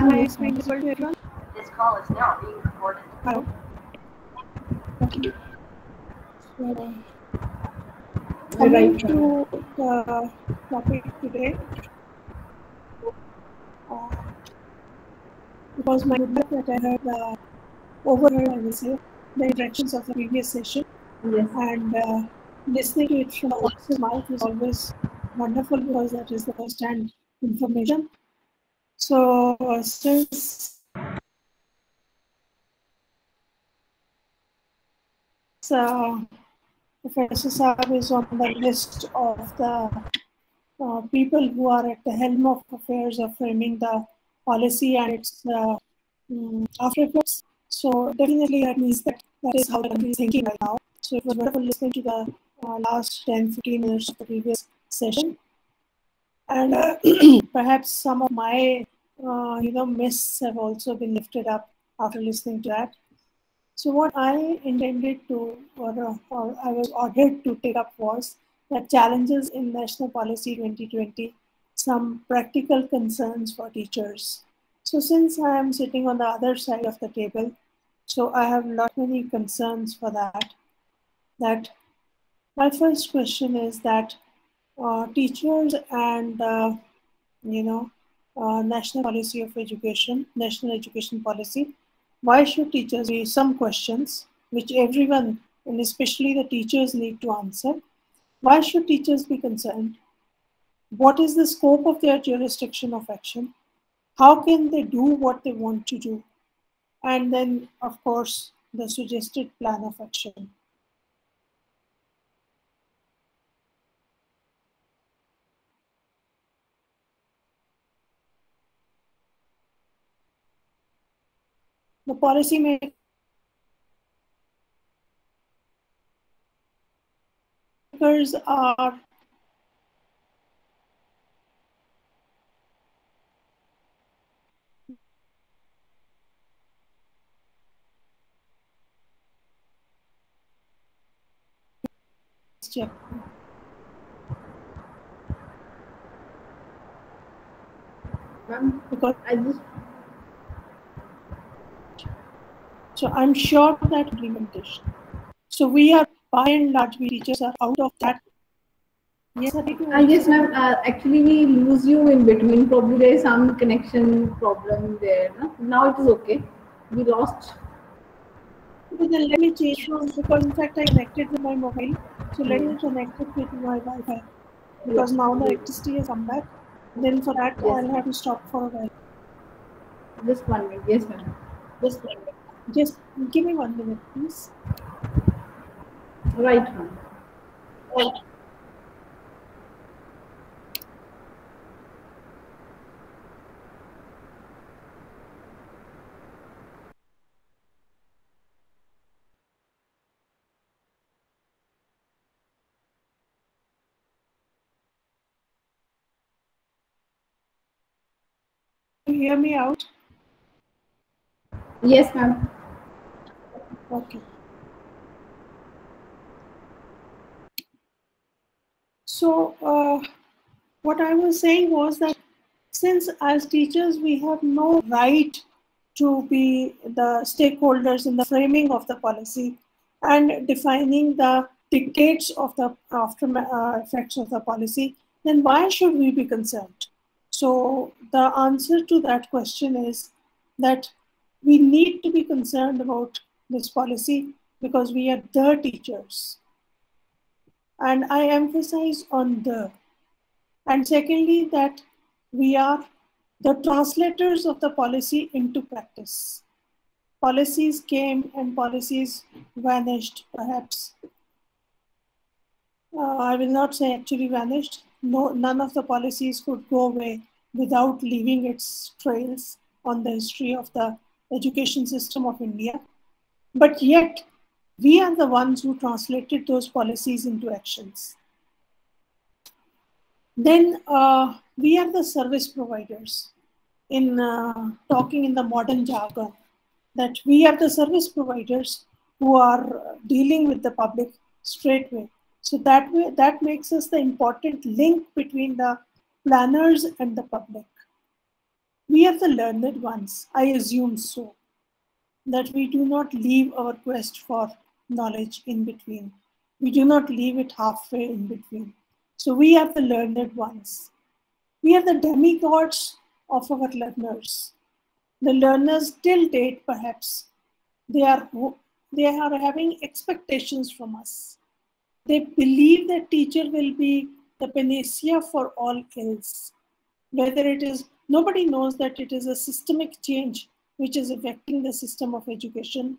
my screen visible to everyone? This call is now being recorded. Hello. Okay. So, coming to the topic today, because my good luck that I heard overheard, I will say, the interactions of the previous session. Yes. And listening to it from the horse's mouth is always wonderful because that is the first-hand information. So, since Professor Saab is on the list of the people who are at the helm of affairs of framing the policy and its after effects. So definitely that means that is how the country is thinking right now. So it was wonderful listening to the last 10-15 minutes of the previous session. And perhaps some of my myths have also been lifted up after listening to that. So what I intended to, or I was ordered to take up was that challenges in National Policy 2020, some practical concerns for teachers. So since I am sitting on the other side of the table, so I have not many concerns for that. That my first question is that teachers and national policy of education, national education policy. Why should teachers be some questions which everyone, and especially the teachers, need to answer? Why should teachers be concerned? What is the scope of their jurisdiction of action? How can they do what they want to do? And then, of course, the suggested plan of action. The policy makers are because so I'm sure that implementation. So we are by and large, we teachers are out of that. Yes, yes, ma'am. Actually, we lose you in between. Probably there is some connection problem there. No? Now it is okay. We lost. Okay, then let me change from, because in fact I connected with my mobile. So let me connect it with my Wi-Fi. Because now the electricity has come back. Then for that, I'll have to stop for a while. Just 1 minute. Yes, ma'am. Just 1 minute. Just give me 1 minute, please. Right, ma'am. Right. You hear me out? Yes, ma'am. Okay. So what I was saying was that since as teachers we have no right to be the stakeholders in the framing of the policy and defining the dictates of the after effects of the policy, then why should we be concerned? So the answer to that question is that we need to be concerned about this policy because we are the teachers. And I emphasize on the. And secondly, that we are the translators of the policy into practice. Policies came and policies vanished, perhaps. I will not say actually vanished. No, none of the policies could go away without leaving its trails on the history of the education system of India. But yet, we are the ones who translated those policies into actions. Then we are the service providers. In talking in the modern jargon, that we are the service providers who are dealing with the public straightway. So that makes us the important link between the planners and the public. We are the learned ones, I assume so, that we do not leave our quest for knowledge in between. We do not leave it halfway in between. So we are the learned ones. We are the demigods of our learners. The learners till date, perhaps, they are having expectations from us. They believe that teacher will be the panacea for all ills. Whether it is, nobody knows that it is a systemic change which is affecting the system of education.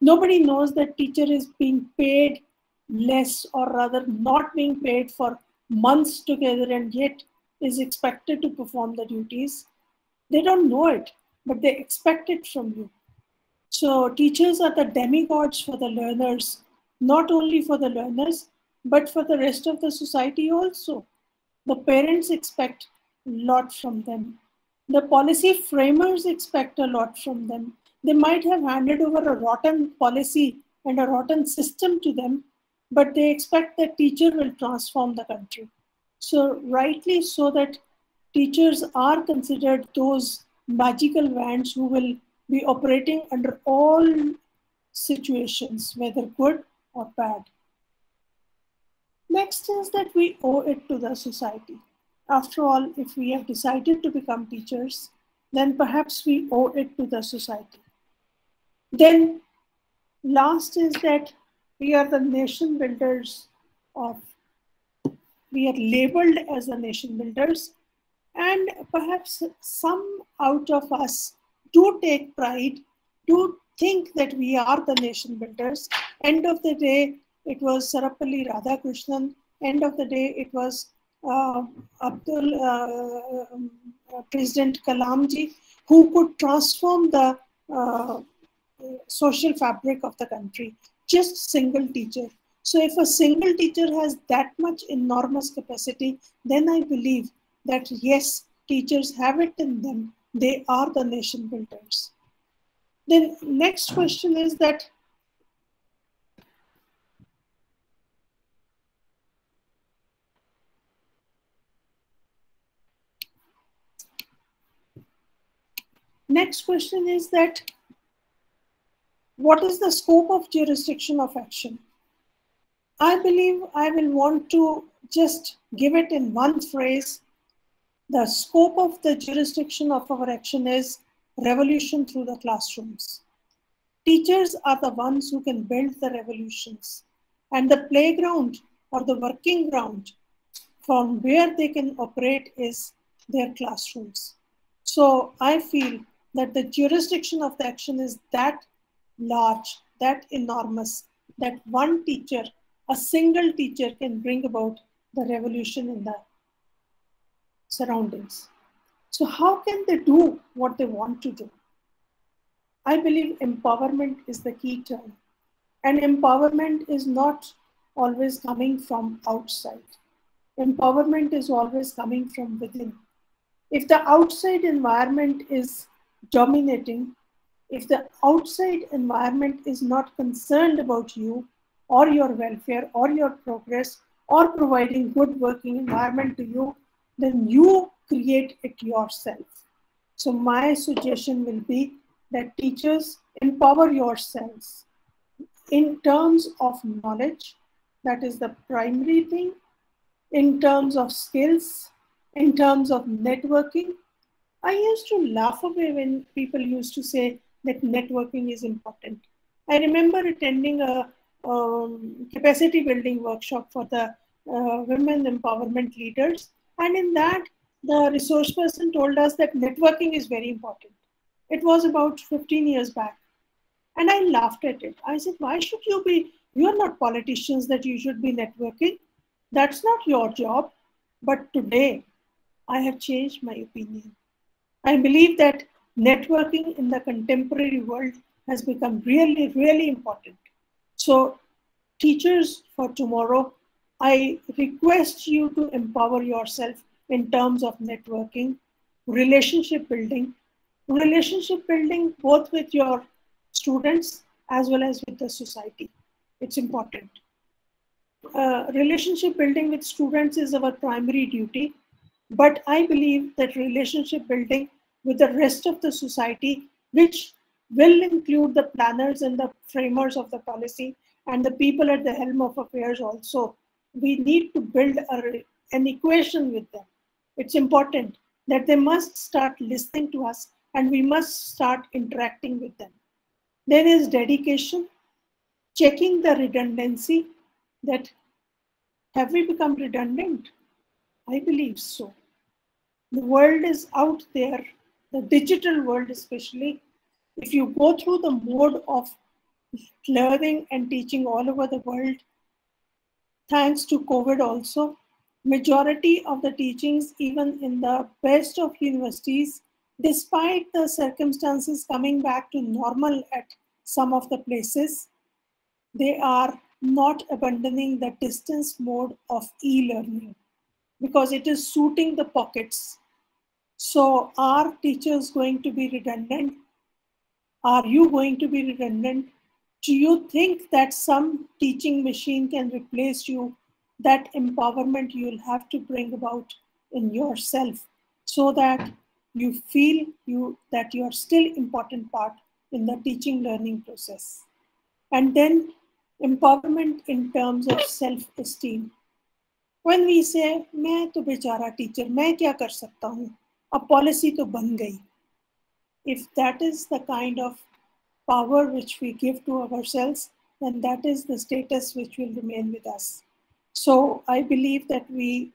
Nobody knows that teacher is being paid less, or rather not being paid for months together, and yet is expected to perform the duties. They don't know it, but they expect it from you. So teachers are the demigods for the learners, not only for the learners, but for the rest of the society also. The parents expect a lot from them. The policy framers expect a lot from them. They might have handed over a rotten policy and a rotten system to them, but they expect that teacher will transform the country. So rightly so that teachers are considered those magical wands who will be operating under all situations, whether good or bad. Next is that we owe it to the society. After all, if we have decided to become teachers, then perhaps we owe it to the society. Then last is that we are the nation builders of, we are labeled as the nation builders, and perhaps some out of us do take pride, do think that we are the nation builders. End of the day, it was Sarvepalli Radhakrishnan. End of the day, it was President Kalamji, who could transform the social fabric of the country. Just single teacher. So if a single teacher has that much enormous capacity, then I believe that yes, teachers have it in them. They are the nation builders. Then next question is that what is the scope of jurisdiction of action? I believe I will want to just give it in one phrase. The scope of the jurisdiction of our action is revolution through the classrooms. Teachers are the ones who can build the revolutions, and the playground or the working ground from where they can operate is their classrooms. So I feel that the jurisdiction of the action is that large, that enormous, that one teacher, a single teacher, can bring about the revolution in the surroundings. So how can they do what they want to do? I believe empowerment is the key term. And empowerment is not always coming from outside. Empowerment is always coming from within. If the outside environment is dominating, if the outside environment is not concerned about you or your welfare or your progress or providing good working environment to you, then you create it yourself. So my suggestion will be that teachers empower yourselves in terms of knowledge, that is the primary thing, in terms of skills, in terms of networking. I used to laugh away when people used to say that networking is important. I remember attending a capacity building workshop for the women empowerment leaders. And in that, the resource person told us that networking is very important. It was about 15 years back. And I laughed at it. I said, why should you be, you're not politicians that you should be networking. That's not your job. But today, I have changed my opinion. I believe that networking in the contemporary world has become really, really important. So teachers for tomorrow, I request you to empower yourself in terms of networking, relationship building both with your students as well as with the society. It's important. Relationship building with students is our primary duty, but I believe that relationship building with the rest of the society, which will include the planners and the framers of the policy and the people at the helm of affairs also. We need to build an equation with them. It's important that they must start listening to us and we must start interacting with them. There is dedication, checking the redundancy, that have we become redundant? I believe so. The world is out there, the digital world especially. If you go through the mode of learning and teaching all over the world, thanks to COVID also, majority of the teachings, even in the best of universities, despite the circumstances coming back to normal at some of the places, they are not abandoning the distance mode of e-learning because it is suiting the pockets. So are teachers going to be redundant? Are you going to be redundant? Do you think that some teaching machine can replace you? That empowerment you'll have to bring about in yourself so that you feel that you are still important part in the teaching learning process. And then empowerment in terms of self-esteem. When we say, मैं तो बेचारा teacher, मैं क्या कर सकता हूँ? अब policy तो बन गई. If that is the kind of power which we give to ourselves, then that is the status which will remain with us. So I believe that we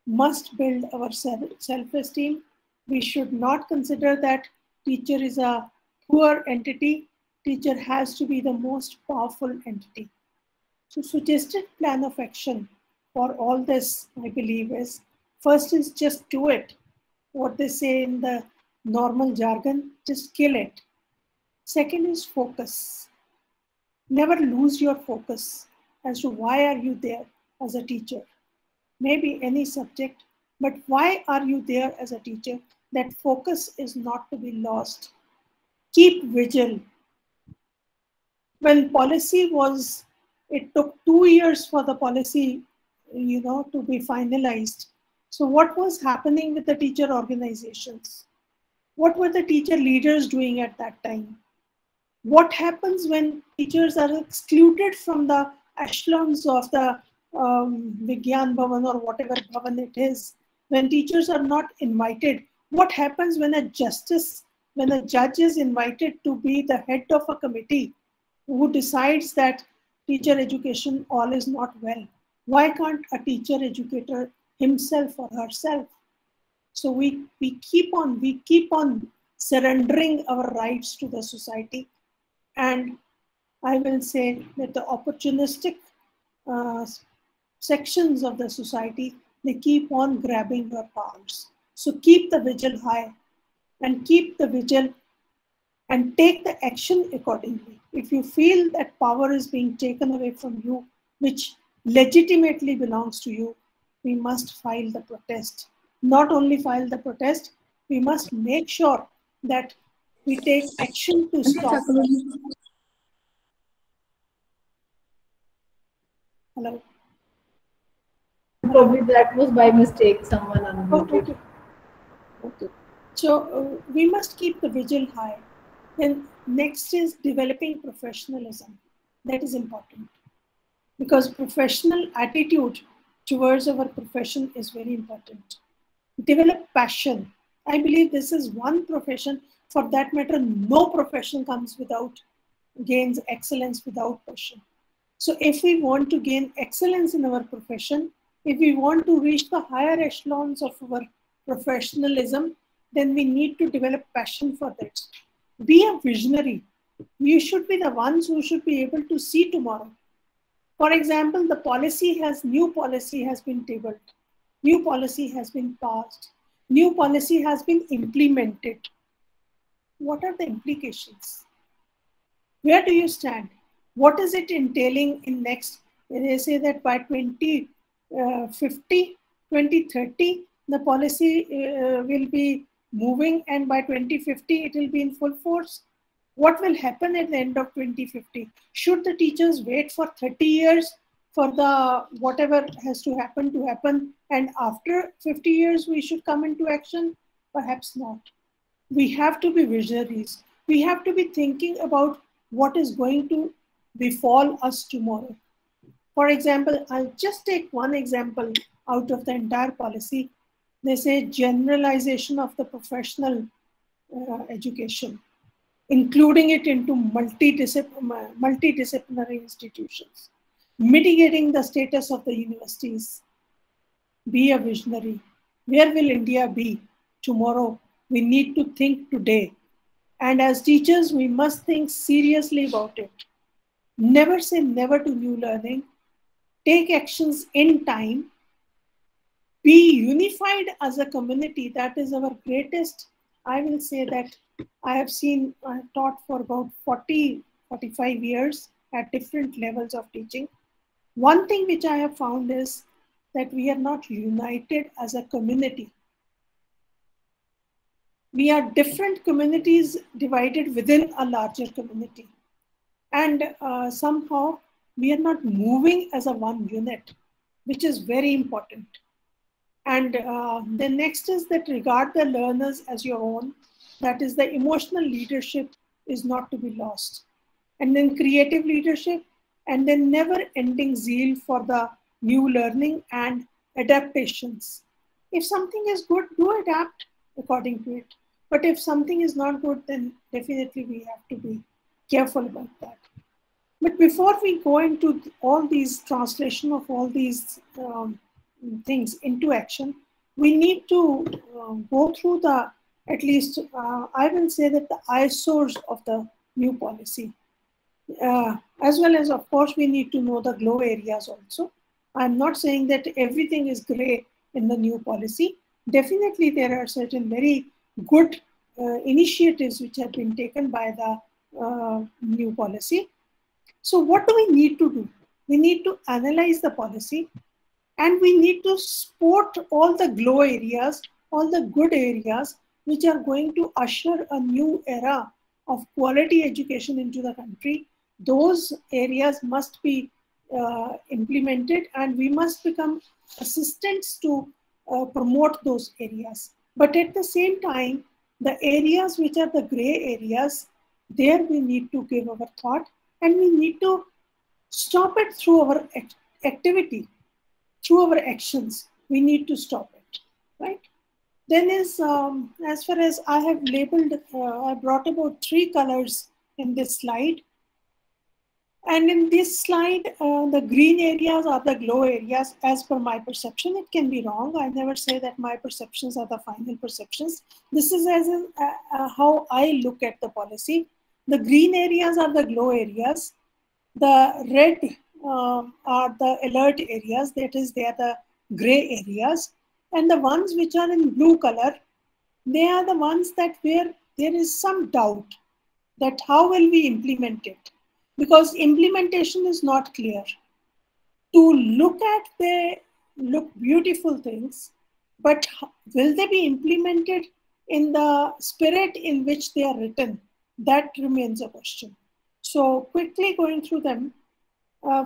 must build our self-esteem. We should not consider that teacher is a poor entity. Teacher has to be the most powerful entity. So suggested plan of action for all this, I believe, is first is just do it. What they say in the normal jargon, just kill it. Second is focus. Never lose your focus as to why are you there as a teacher. Maybe any subject, but why are you there as a teacher? That focus is not to be lost. Keep vigil. When policy was, it took 2 years for the policy, to be finalized. So what was happening with the teacher organizations? What were the teacher leaders doing at that time? What happens when teachers are excluded from the echelons of the Vigyan Bhavan or whatever Bhavan it is? When teachers are not invited, what happens when a judge is invited to be the head of a committee who decides that teacher education all is not well? Why can't a teacher educator himself or herself? So we keep on surrendering our rights to the society. And I will say that the opportunistic sections of the society, they keep on grabbing your powers. So keep the vigil high and keep the vigil and take the action accordingly. If you feel that power is being taken away from you, which legitimately belongs to you, we must file the protest. Not only file the protest, we must make sure that we take action to stop. Hello. Probably that was by mistake, someone unmuted. Okay. So we must keep the vigil high. Then next is developing professionalism. That is important because professional attitude towards our profession is very important. Develop passion. I believe this is one profession, for that matter, no profession gains excellence without passion. So if we want to gain excellence in our profession, if we want to reach the higher echelons of our professionalism, then we need to develop passion for that. Be a visionary. You should be the ones who should be able to see tomorrow. For example, new policy has been tabled. New policy has been passed. New policy has been implemented. What are the implications? Where do you stand? What is it entailing in next? They say that by 2030, the policy will be moving, and by 2050, it will be in full force. What will happen at the end of 2050? Should the teachers wait for 30 years for the whatever has to happen, and after 50 years we should come into action? Perhaps not. We have to be visionaries. We have to be thinking about what is going to befall us tomorrow. For example, I'll just take one example out of the entire policy. They say generalization of the professional education, including it into multidisciplinary institutions, mitigating the status of the universities. Be a visionary. Where will India be tomorrow? We need to think today. And as teachers, we must think seriously about it. Never say never to new learning. Take actions in time. Be unified as a community. That is our greatest. I will say that I have taught for about 40, 45 years at different levels of teaching. One thing which I have found is that we are not united as a community. We are different communities divided within a larger community. And somehow we are not moving as a one unit, which is very important. And the next is that regard the learners as your own. That is, the emotional leadership is not to be lost. And then creative leadership, and then never-ending zeal for the new learning and adaptations. If something is good, do adapt according to it. But if something is not good, then definitely we have to be careful about that. But before we go into all these translation of all these things into action, we need to go through the, at least I will say that the eyesores of the new policy. As well as, of course, we need to know the glow areas also. I'm not saying that everything is gray in the new policy. Definitely there are certain very good initiatives which have been taken by the new policy. So what do we need to do? We need to analyze the policy, and we need to support all the glow areas, all the good areas which are going to usher a new era of quality education into the country. Those areas must be implemented, and we must become assistants to promote those areas. But at the same time, the areas which are the gray areas, there we need to give our thought, and we need to stop it through our activity, through our actions. We need to stop it, right? Then is, as far as I have labeled, I brought about 3 colors in this slide. And in this slide, the green areas are the glow areas as per my perception. It can be wrong. I never say that my perceptions are the final perceptions. This is as in, how I look at the policy. The green areas are the glow areas. The red are the alert areas. That is, they are the gray areas. And the ones which are in blue color, they are the ones that where there is some doubt that how will we implement it, because implementation is not clear. To look at the beautiful things, but will they be implemented in the spirit in which they are written? That remains a question. So quickly going through them,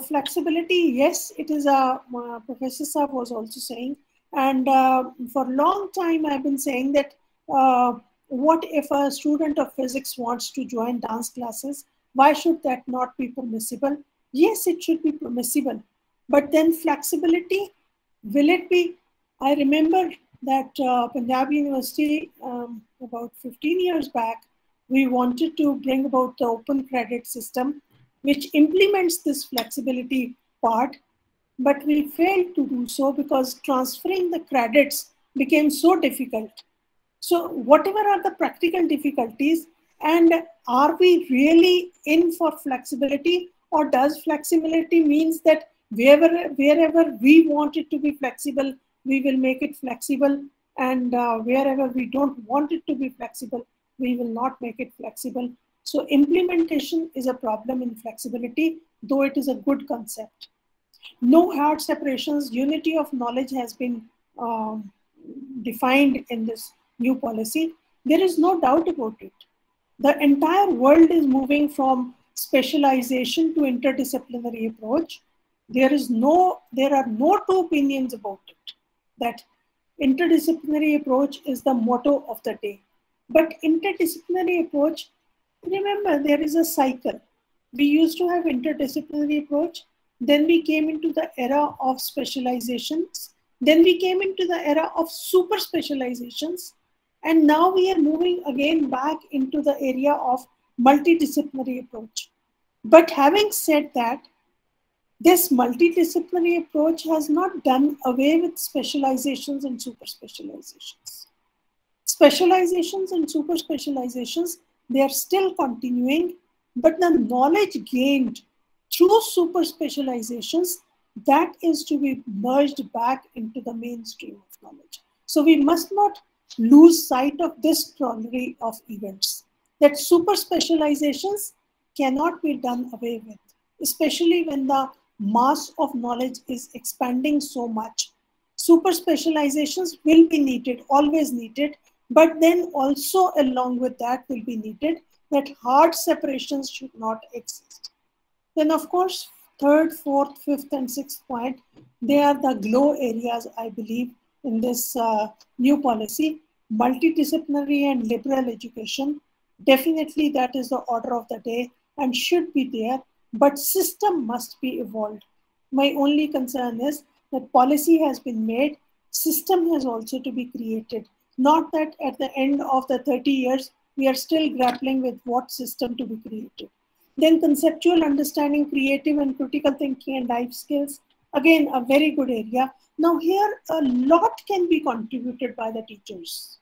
flexibility, yes, it is a, Professor Saab was also saying, and for a long time I've been saying that what if a student of physics wants to join dance classes? Why should that not be permissible? Yes, it should be permissible. But then flexibility, will it be? I remember that Punjab University, about 15 years back, we wanted to bring about the open credit system, which implements this flexibility part, but we failed to do so because transferring the credits became so difficult. So whatever are the practical difficulties, and are we really in for flexibility, or does flexibility means that wherever we want it to be flexible, we will make it flexible, and wherever we don't want it to be flexible, we will not make it flexible. So implementation is a problem in flexibility, though it is a good concept. No hard separations, unity of knowledge has been defined in this new policy. There is no doubt about it. The entire world is moving from specialization to interdisciplinary approach. There are no two opinions about it, that interdisciplinary approach is the motto of the day. But interdisciplinary approach, remember there is a cycle. We used to have interdisciplinary approach, then we came into the era of specializations, then we came into the era of super specializations, and now we are moving again back into the area of multidisciplinary approach. But having said that, this multidisciplinary approach has not done away with specializations and super specializations. Specializations and super specializations, they are still continuing, but the knowledge gained through super specializations, that is to be merged back into the mainstream of knowledge. So we must not lose sight of this corollary of events, that super specializations cannot be done away with, especially when the mass of knowledge is expanding so much. Super specializations will be needed, always needed, but then also along with that will be needed that hard separations should not exist. Then of course, third, fourth, fifth, and sixth point, they are the glow areas, I believe, in this new policy. Multidisciplinary and liberal education, definitely that is the order of the day and should be there, but system must be evolved. My only concern is that policy has been made, system has also to be created. Not that at the end of the 30 years, we are still grappling with what system to be created. Then conceptual understanding, creative and critical thinking and life skills, again, a very good area. Now here, a lot can be contributed by the teachers.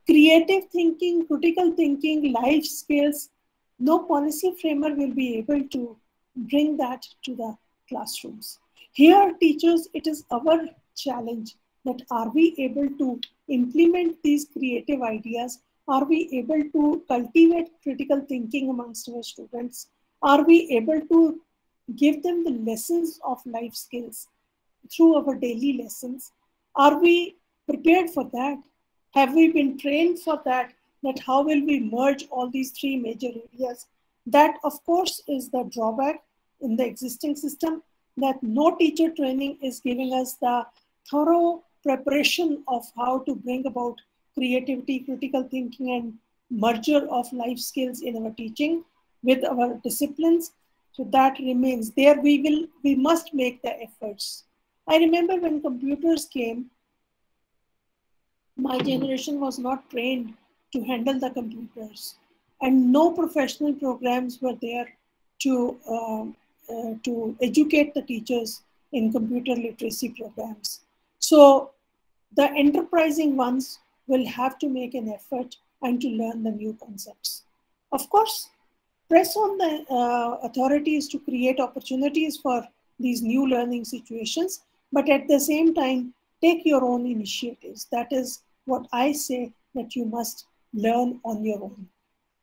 Creative thinking, critical thinking, life skills, no policy framer will be able to bring that to the classrooms. Here, teachers, it is our challenge that are we able to implement these creative ideas? Are we able to cultivate critical thinking amongst our students? Are we able to give them the lessons of life skills through our daily lessons? Are we prepared for that? Have we been trained for that? That how will we merge all these three major areas? That, of course, is the drawback in the existing system, that no teacher training is giving us the thorough preparation of how to bring about creativity, critical thinking, and merger of life skills in our teaching with our disciplines. So that remains there. We must make the efforts. I remember when computers came, my generation was not trained to handle the computers, and no professional programs were there to educate the teachers in computer literacy programs. So the enterprising ones will have to make an effort and to learn the new concepts. Of course, press on the authorities to create opportunities for these new learning situations, but at the same time, take your own initiatives. That is what I say, that you must learn on your own.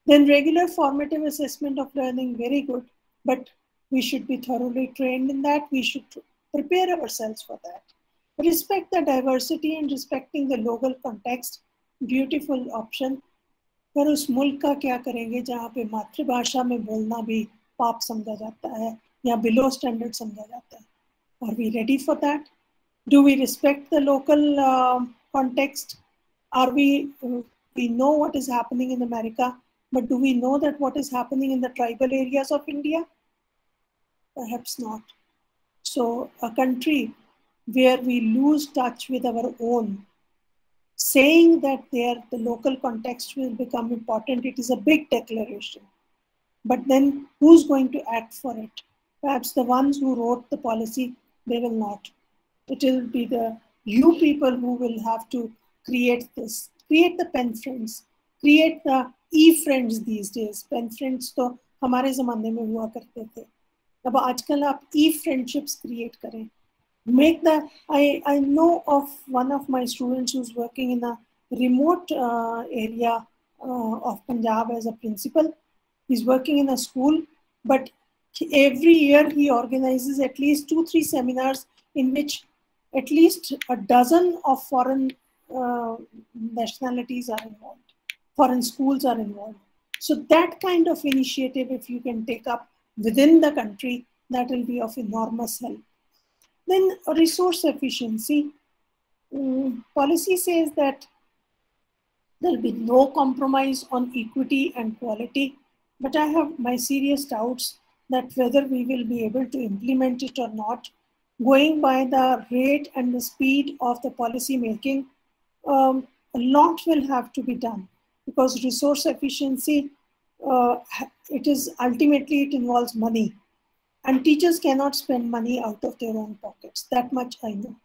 Then regular formative assessment of learning, very good, but we should be thoroughly trained in that. We should prepare ourselves for that. Respect the diversity and respecting the local context, beautiful option. पर उस मुल्क का क्या करेंगे जहाँ पे मातृभाषा में बोलना भी पाप समझा जाता है या below standard समझा जाता है? Are we ready for that? Do we respect the local context? Are we know what is happening in America, but do we know that what is happening in the tribal areas of India? Perhaps not. So a country where we lose touch with our own, saying that the local context will become important, it is a big declaration. But then who's going to act for it? Perhaps the ones who wrote the policy, they will not. It will be you people who will have to create this. Create the pen friends. Create the e-friends these days. Pen friends तो हमारे ज़माने में हुआ करते थे. अब आजकल आप e-friendships create करें. Make the, I know of one of my students who's working in a remote area of Punjab as a principal. He's working in a school, but every year he organizes at least 2-3 seminars in which at least a dozen of foreign nationalities are involved, foreign schools are involved. So that kind of initiative, if you can take up within the country, that will be of enormous help. Then resource efficiency. Policy says that There'll be no compromise on equity and quality, but I have my serious doubts that whether we will be able to implement it or not, going by the rate and the speed of the policy making, a lot will have to be done, because resource efficiency, it involves money, and teachers cannot spend money out of their own pockets. That much I know.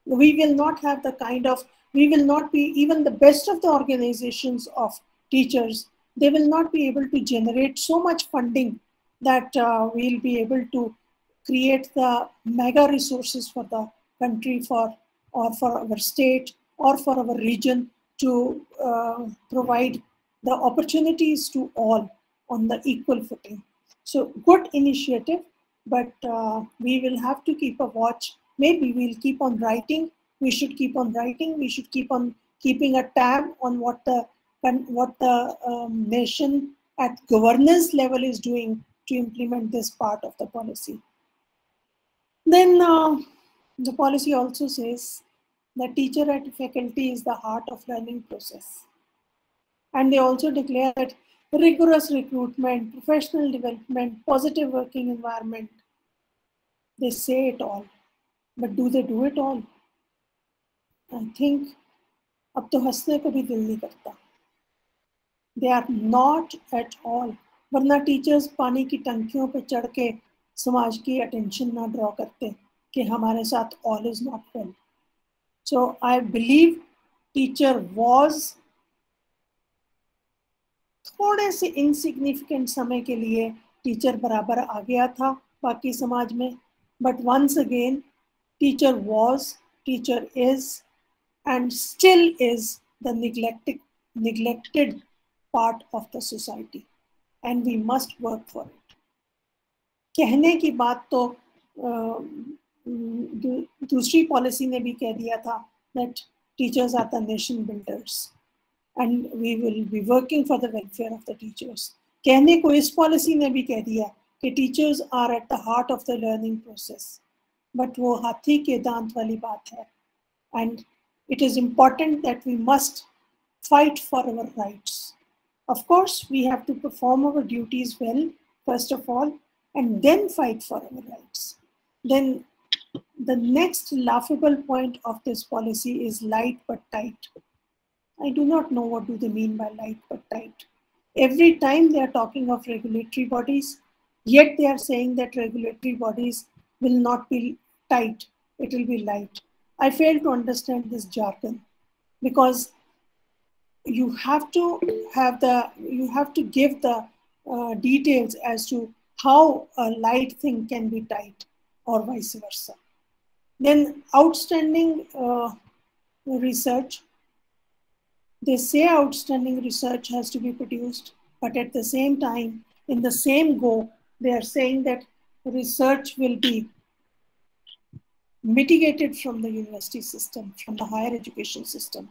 We will not have the kind of, we will not be, even the best of the organizations of teachers, they will not be able to generate so much funding that we'll be able to create the mega resources for the country, or for our state, or for our region, to provide the opportunities to all on the equal footing. So good initiative, but we will have to keep a watch. Maybe we'll keep on writing. We should keep on writing. We should keep on keeping a tab on what the nation at governance level is doing to implement this part of the policy. Then the policy also says that teacher and faculty is the heart of learning process. And they also declare that rigorous recruitment, professional development, positive working environment, they say it all. But do they do it all? I think अब तो हंसने को भी दिल नहीं करता. They are not at all. वरना teachers पानी की टंकियों पे चढ़ के समाज की अटेंशन ना ड्रॉ करते कि हमारे साथ all is not well. So I believe teacher was थोड़े से insignificant समय के लिए टीचर बराबर आ गया था बाकी समाज में. But once again, teacher was, teacher is, and still is the neglected part of the society, and we must work for it. कहने की बात तो दूसरी पॉलिसी ने भी कह दिया था that teachers are the nation builders and we will be working for the welfare of the teachers. कहने को इस पॉलिसी ने भी कह दिया कि teachers are at the heart of the learning process, but वो हाथी के दांत वाली बात है. And it is important that we must fight for our rights. Of course, we have to perform our duties well, first of all, and then fight for our rights. Then the next laughable point of this policy is light but tight. I do not know what do they mean by light but tight. Every time they are talking of regulatory bodies, yet they are saying that regulatory bodies will not be tight, it will be light. I fail to understand this jargon, because you have to give the details as to how a light thing can be tight or vice versa. Then outstanding research. They say outstanding research has to be produced, but at the same time, in the same go, they are saying that research will be mitigated from the university system, from the higher education system.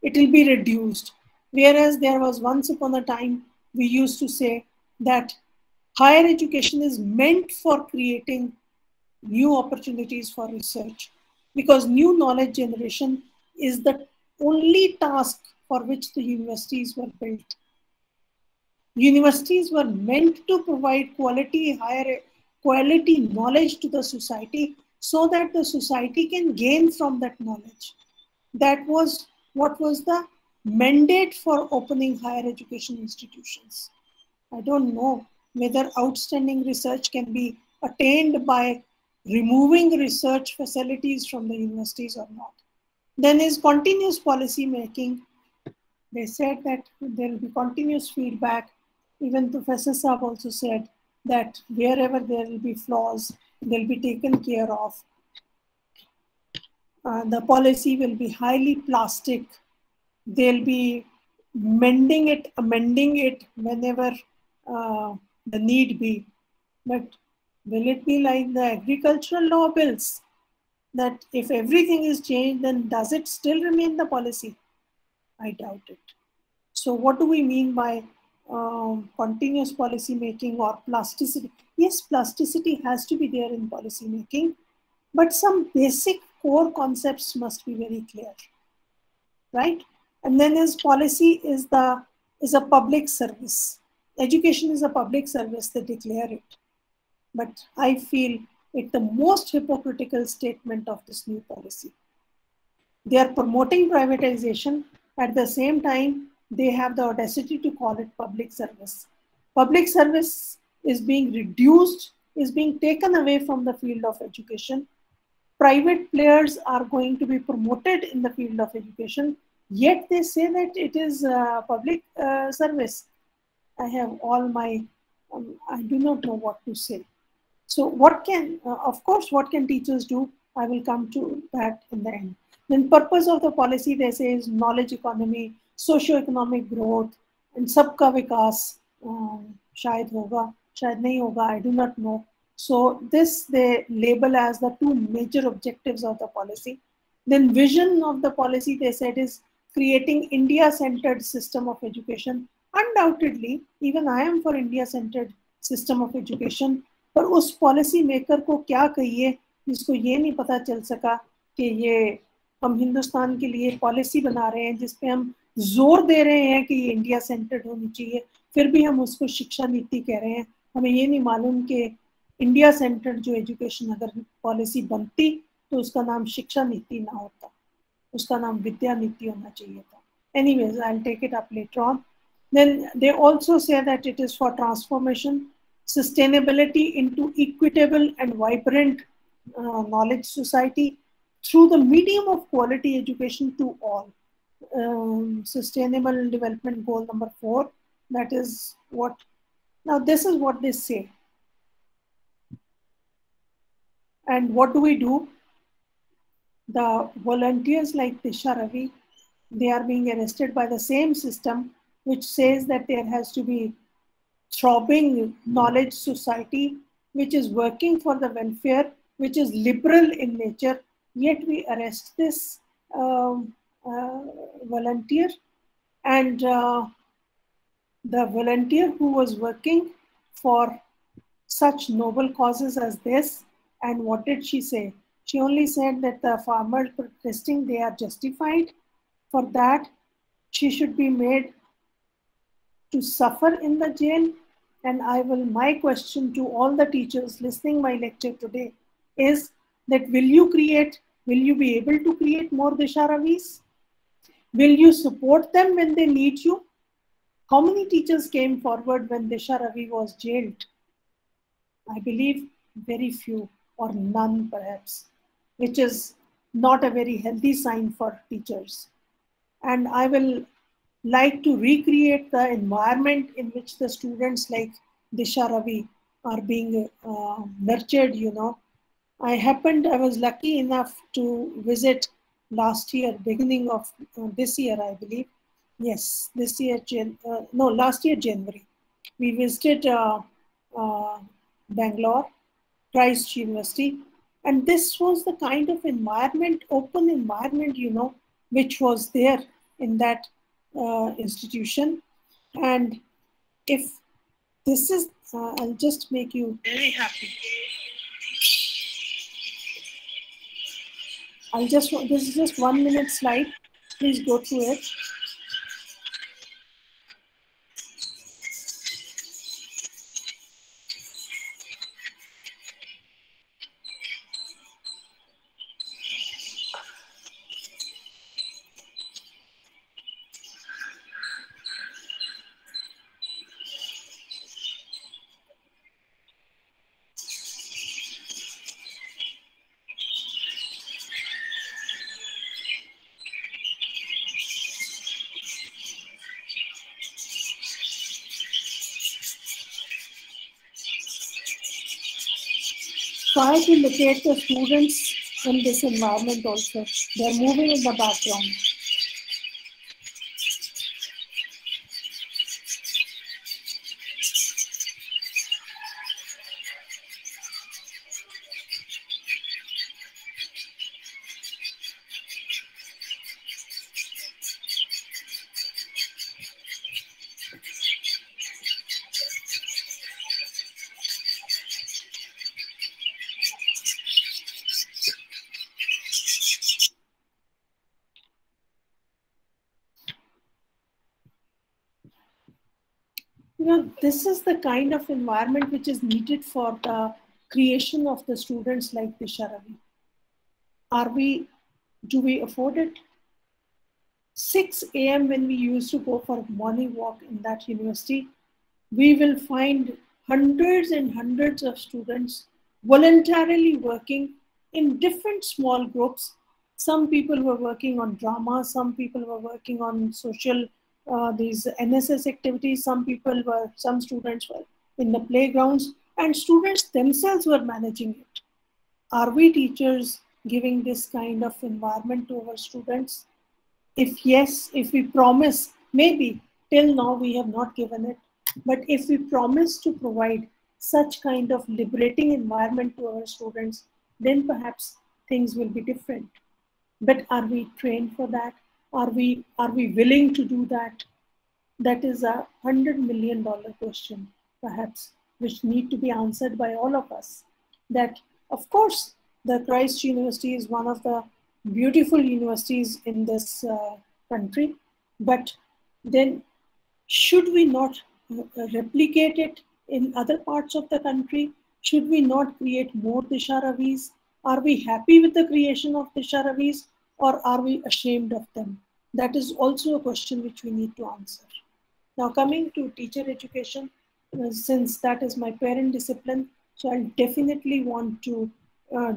It will be reduced. Whereas there was once upon a time, we used to say that higher education is meant for creating new opportunities for research, because new knowledge generation is the only task for which the universities were built. Universities were meant to provide quality knowledge to the society so that the society can gain from that knowledge. That was what was the mandate for opening higher education institutions. I don't know whether outstanding research can be attained by removing research facilities from the universities or not. Then is continuous policy making. They said that there will be continuous feedback. Even Professor Saab also said that wherever there will be flaws, they'll be taken care of. The policy will be highly plastic. They'll be amending it whenever the need be. But will it be like the agricultural law bills, that if everything is changed, then does it still remain the policy? I doubt it. So what do we mean by continuous policy making or plasticity? Yes, plasticity has to be there in policy making, but some basic core concepts must be very clear, right? And then his policy is a public service. Education is a public service, they declare it. But I feel it the most hypocritical statement of this new policy. They are promoting privatization. At the same time, they have the audacity to call it public service. Public service is being reduced, is being taken away from the field of education. Private players are going to be promoted in the field of education, yet they say that it is public service. I have all my, I do not know what to say. So what can, of course, what can teachers do? I will come to that in the end. Then purpose of the policy, they say, is knowledge economy, socio-economic growth, and sabka vikas. Shayad hoga, shayad nahi hoga, I do not know. So this they label as the two major objectives of the policy. Then vision of the policy, they said, is creating India-centered system of education. Undoubtedly, even I am for India-centered system of education. पर उस policy maker को क्या कहिए जिसको ये नहीं पता चल सका कि ये हम हिंदुस्तान के लिए पॉलिसी बना रहे हैं जिसपे हम जोर दे रहे हैं कि ये इंडिया सेंटर्ड होनी चाहिए, फिर भी हम उसको शिक्षा नीति कह रहे हैं. हमें ये नहीं मालूम कि इंडिया सेंटर्ड जो एजुकेशन अगर पॉलिसी बनती तो उसका नाम शिक्षा नीति ना होता, उसका नाम विद्या नीति होना चाहिए था. Anyways, I'll take it up later on. Then they also say that it is for transformation, sustainability into equitable and vibrant knowledge society through the medium of quality education to all. Sustainable development goal number 4, that is what, now this is what they say. And what do we do? The volunteers like Disha Ravi, they are being arrested by the same system which says that there has to be throbbing knowledge society, which is working for the welfare, which is liberal in nature, yet we arrest this volunteer. And the volunteer who was working for such noble causes as this, and what did she say? She only said that the farmers protesting, they are justified. For that, she should be made to suffer in the jail. And my question to all the teachers listening my lecture today is that will you be able to create more Disha Ravis? Will you support them when they need you? How many teachers came forward when Disha Ravi was jailed? I believe very few or none perhaps, which is not a very healthy sign for teachers. And I will like to recreate the environment in which the students like Disha Ravi are being nurtured, you know. I was lucky enough to visit last year, beginning of this year, I believe. Yes, last year, January. We visited Bangalore, Christ University. And this was the kind of environment, open environment, you know, which was there in that institution. And if this is, I'll just make you very happy. This is just 1 minute slide. Please go through it. Try to locate the students in this environment also. They're moving in the background. this is the kind of environment which is needed for the creation of the students like Disha Ravi. Do we afford it? 6 a.m. when we used to go for a morning walk in that university, we will find hundreds and hundreds of students voluntarily working in different small groups. Some people were working on drama, some people were working on social, these NSS activities, some students were in the playgrounds, and students themselves were managing it. Are we teachers giving this kind of environment to our students? If yes, if we promise, maybe till now we have not given it, but if we promise to provide such kind of liberating environment to our students, then perhaps things will be different. But are we trained for that? Are we willing to do that? That is a $100 million question, perhaps, which need to be answered by all of us. That, of course, the Christ University is one of the beautiful universities in this country, but then should we not replicate it in other parts of the country? Should we not create more Disha Ravis? Are we happy with the creation of Disha Ravis, or are we ashamed of them? That is also a question which we need to answer. Now, coming to teacher education, since that is my parent discipline, so I'll definitely want to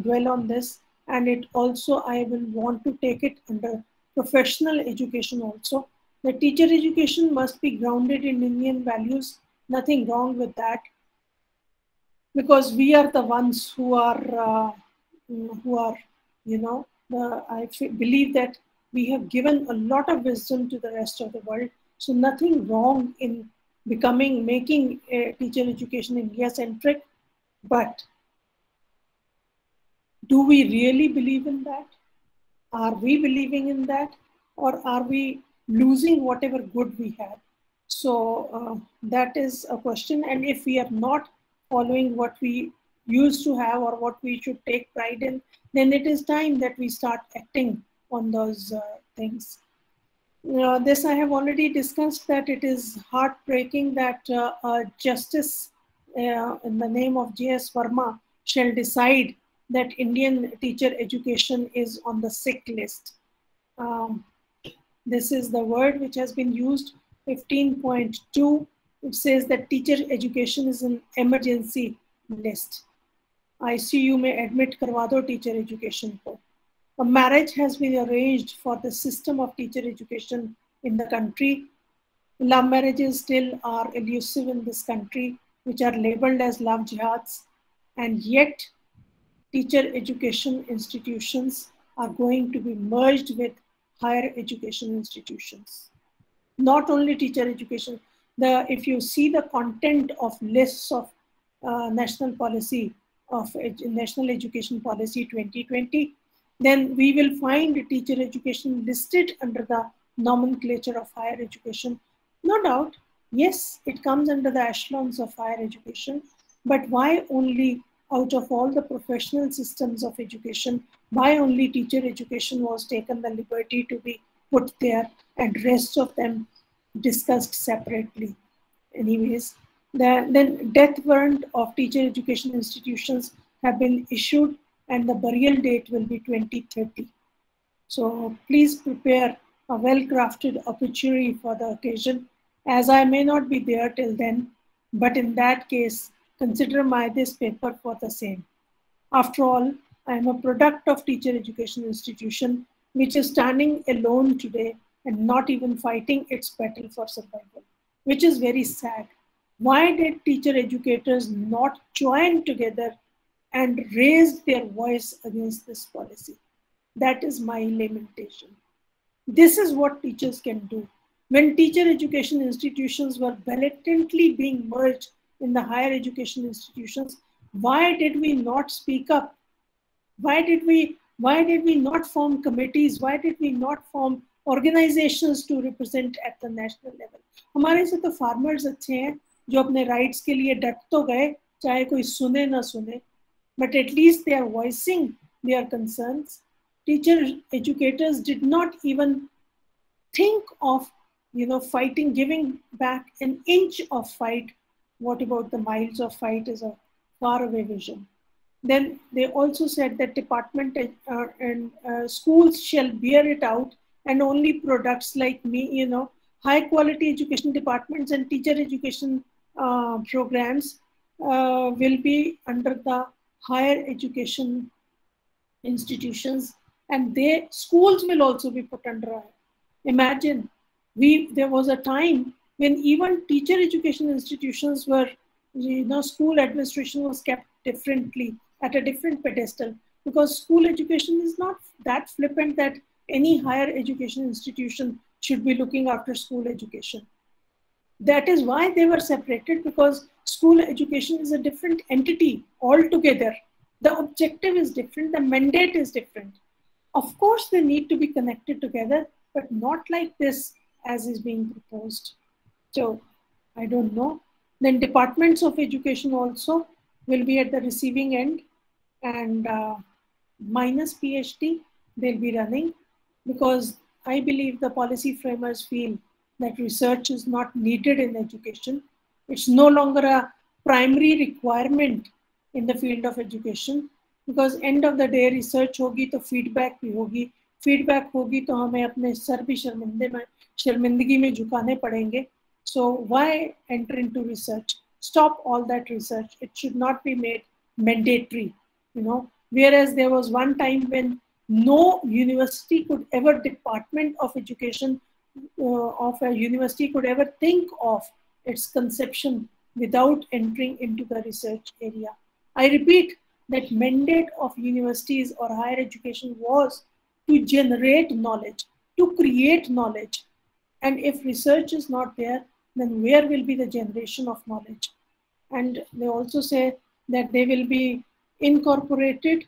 dwell on this. And it also, I will want to take it under professional education also. The teacher education must be grounded in Indian values. Nothing wrong with that, because we are the ones who are, I believe that we have given a lot of wisdom to the rest of the world. So nothing wrong in making teacher education India-centric, but do we really believe in that? Are we believing in that? Or are we losing whatever good we have? So that is a question. And if we are not following what we used to have or what we should take pride in, then it is time that we start acting on those things. This I have already discussed, that it is heartbreaking that a justice in the name of J.S. Verma shall decide that Indian teacher education is on the sick list. This is the word which has been used, 15.2. It says that teacher education is an emergency list. ICU may admit karwa do teacher education ko. A marriage has been arranged for the system of teacher education in the country. Love marriages still are elusive in this country, which are labeled as love jihads, and yet teacher education institutions are going to be merged with higher education institutions. Not only teacher education, if you see the content of lists of National Education Policy 2020, then we will find teacher education listed under the nomenclature of higher education. No doubt, yes, it comes under the echelons of higher education, but why only out of all the professional systems of education, why only teacher education was taken the liberty to be put there and rest of them discussed separately? Anyways, then death warrant of teacher education institutions have been issued, and the burial date will be 2030. So please prepare a well-crafted obituary for the occasion, as I may not be there till then, but in that case, consider this paper for the same. After all, I am a product of teacher education institution, which is standing alone today and not even fighting its battle for survival, which is very sad. Why did teacher educators not join together and raise their voice against this policy? That is my lamentation. This is what teachers can do. When teacher education institutions were blatantly being merged in the higher education institutions, why did we not speak up? Why did we not form committees? Why did we not form organizations to represent at the national level? हमारे से तो farmers अच्छे हैं जो अपने rights के लिए डट तो गए, चाहे कोई सुने ना सुने, but at least they are voicing their concerns. Teacher educators did not even think of fighting, giving back an inch of fight. What about the miles of fight is a faraway vision. Then they also said that department and schools shall bear it out, and only products like me, high quality education departments and teacher education programs will be under the higher education institutions, and schools will also be put under. Imagine, there was a time when even teacher education institutions were, school administration was kept differently, at a different pedestal, because school education is not that flippant that any higher education institution should be looking after school education. That is why they were separated, because school education is a different entity altogether. The objective is different, the mandate is different. Of course, they need to be connected together, but not like this as is being proposed. So, I don't know. Then departments of education also will be at the receiving end, and minus PhD they'll be running, because I believe the policy framers feel that research is not needed in education. It's no longer a primary requirement in the field of education, because end of the day research होगी तो feedback भी होगी, feedback होगी तो हमें अपने sir भी शर्मिंदगी में झुकाने पड़ेंगे. So why enter into research? Stop all that research. It should not be made mandatory, whereas there was one time when no university could ever, department of education of a university could ever think of its conception without entering into the research area. I repeat that mandate of universities or higher education was to generate knowledge, to create knowledge. And if research is not there, then where will be the generation of knowledge? And they also say that they will be incorporated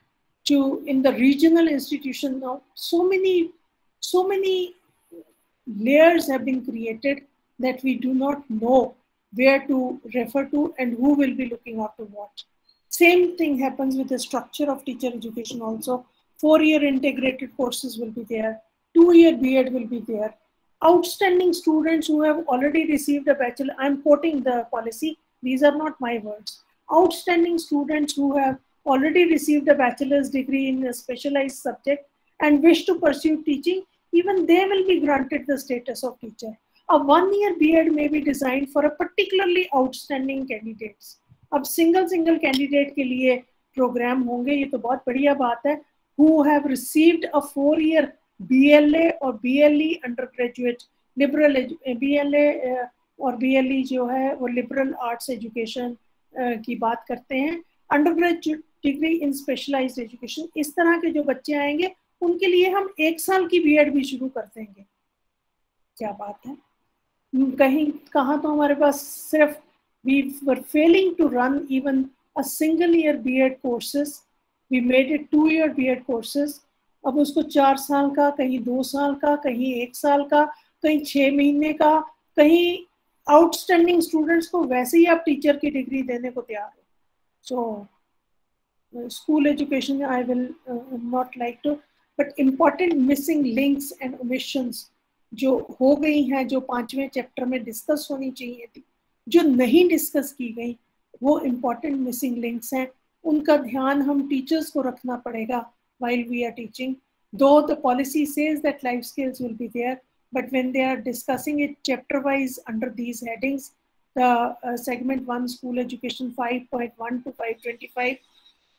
in the regional institution. Now, so many layers have been created that we do not know where to refer to and who will be looking after what. Same thing happens with the structure of teacher education also. 4-year integrated courses will be there. 2-year B.Ed will be there. Outstanding students who have already received a bachelor, I'm quoting the policy, these are not my words. Outstanding students who have already received a bachelor's degree in a specialized subject and wish to pursue teaching, even they will be granted the status of teacher. A 1-year B.Ed may be designed for a particularly outstanding candidates. अब single candidate के लिए program होंगे, ये तो बहुत बढ़िया बात है, who have received a 4-year BLA or BLE undergraduate, liberal BLA और BLE जो है वो liberal arts education की बात करते हैं, undergraduate degree in specialized education. इस तरह के जो बच्चे आएंगे उनके लिए हम 1 साल की B.Ed भी शुरू कर देंगे. क्या बात है. कहाँ तो हमारे पास सिर्फ we were failing to run even a single-year B.Ed courses. We made it 2-year B.Ed courses. अब उसको 4 साल का, कहीं 2 साल का, कहीं 1 साल का, कहीं 6 महीने का, कहीं आउटस्टैंडिंग स्टूडेंट्स को वैसे ही आप टीचर की डिग्री देने को तैयार हो. So school education I will not like to, but important missing links and omissions जो हो गई हैं, जो 5वें चैप्टर में डिस्कस होनी चाहिए थी, जो नहीं डिस्कस की गई, वो important missing links हैं. उनका ध्यान हम टीचर्स को रखना पड़ेगा while we are teaching. Though the policy says that life skills will be there, but when they are discussing it chapter wise under these headings, the segment 1 school education 5.1 to 525,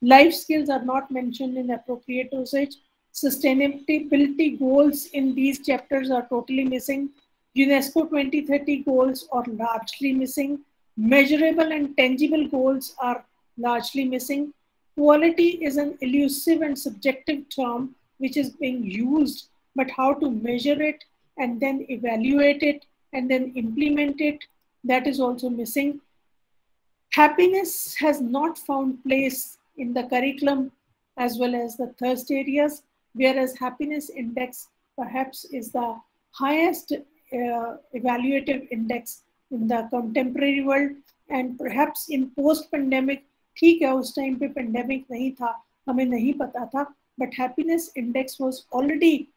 life skills are not mentioned in appropriate dosage. Sustainability goals in these chapters are totally missing. UNESCO 2030 goals are largely missing. Measurable and tangible goals are largely missing. Quality is an elusive and subjective term which is being used, but how to measure it and then evaluate it and then implement it, that is also missing. Happiness has not found place in the curriculum as well as the thirst areas, whereas happiness index perhaps is the highest evaluative index in the contemporary world, and perhaps in post-pandemic, ठीक है उस time पे pandemic नहीं था, हमें नहीं पता था, but happiness index was already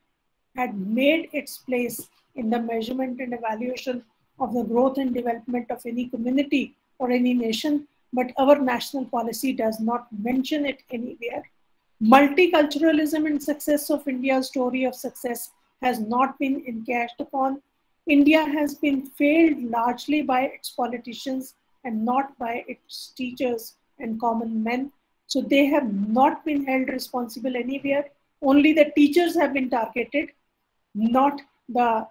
had made its place in the measurement and evaluation of the growth and development of any community or any nation, but our national policy does not mention it anywhere. Multiculturalism and success of India's story of success has not been encashed upon. India has been failed largely by its politicians and not by its teachers and common men. So they have not been held responsible anywhere. Only the teachers have been targeted, not the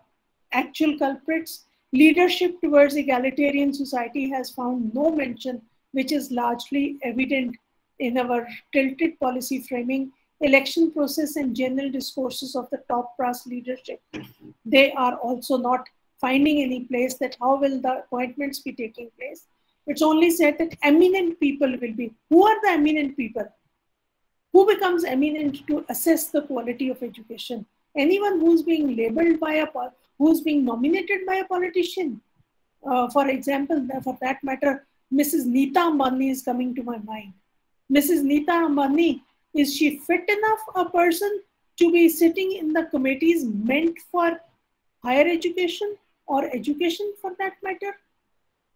actual culprits. Leadership towards egalitarian society has found no mention, which is largely evident in our tilted policy framing, election process, and general discourses of the top brass leadership. They are also not finding any place that how will the appointments be taking place. It's only said that eminent people will be. Who are the eminent people? Who becomes eminent to assess the quality of education? Anyone who's being labeled by who's being nominated by a politician. For example, for that matter, Mrs. Neeta Ambani is coming to my mind. Mrs. Neeta Ambani, is she fit enough a person to be sitting in the committees meant for higher education or education for that matter?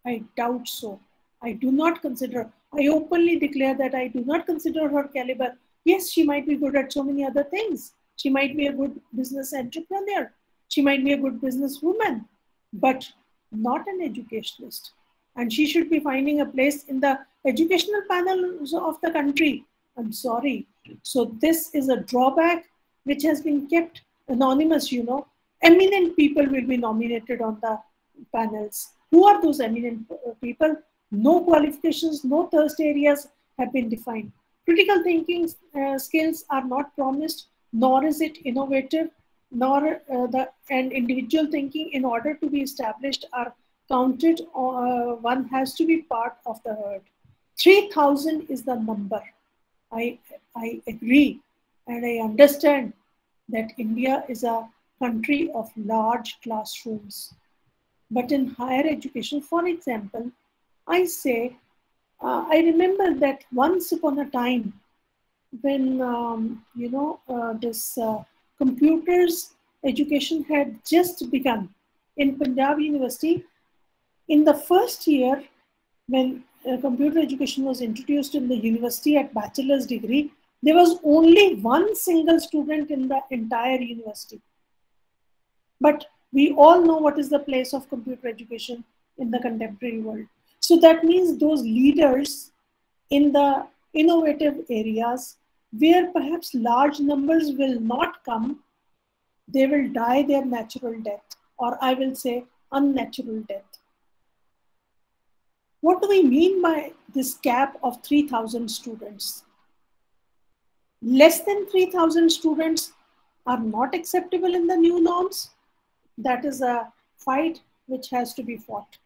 I doubt so. I do not consider, I openly declare that I do not consider her caliber. Yes, she might be good at so many other things. She might be a good business entrepreneur. She might be a good businesswoman, but not an educationalist. And she should be finding a place in the educational panels of the country. I'm sorry. So this is a drawback which has been kept anonymous, you know. Eminent people will be nominated on the panels. Who are those eminent people? No qualifications, no thirst areas have been defined. Critical thinking skills are not promised, nor is it innovative, nor and individual thinking in order to be established are counted. One has to be part of the herd. 3,000 is the number. I agree and I understand that India is a country of large classrooms. But in higher education, for example, I say, I remember that once upon a time when, this computers education had just begun in Punjab University. In the first year, when computer education was introduced in the university at bachelor's degree, there was only one single student in the entire university. But we all know what is the place of computer education in the contemporary world. So that means those leaders in the innovative areas where perhaps large numbers will not come, they will die their natural death, or I will say unnatural death. What do we mean by this cap of 3,000 students? Less than 3,000 students are not acceptable in the new norms. That is a fight which has to be fought.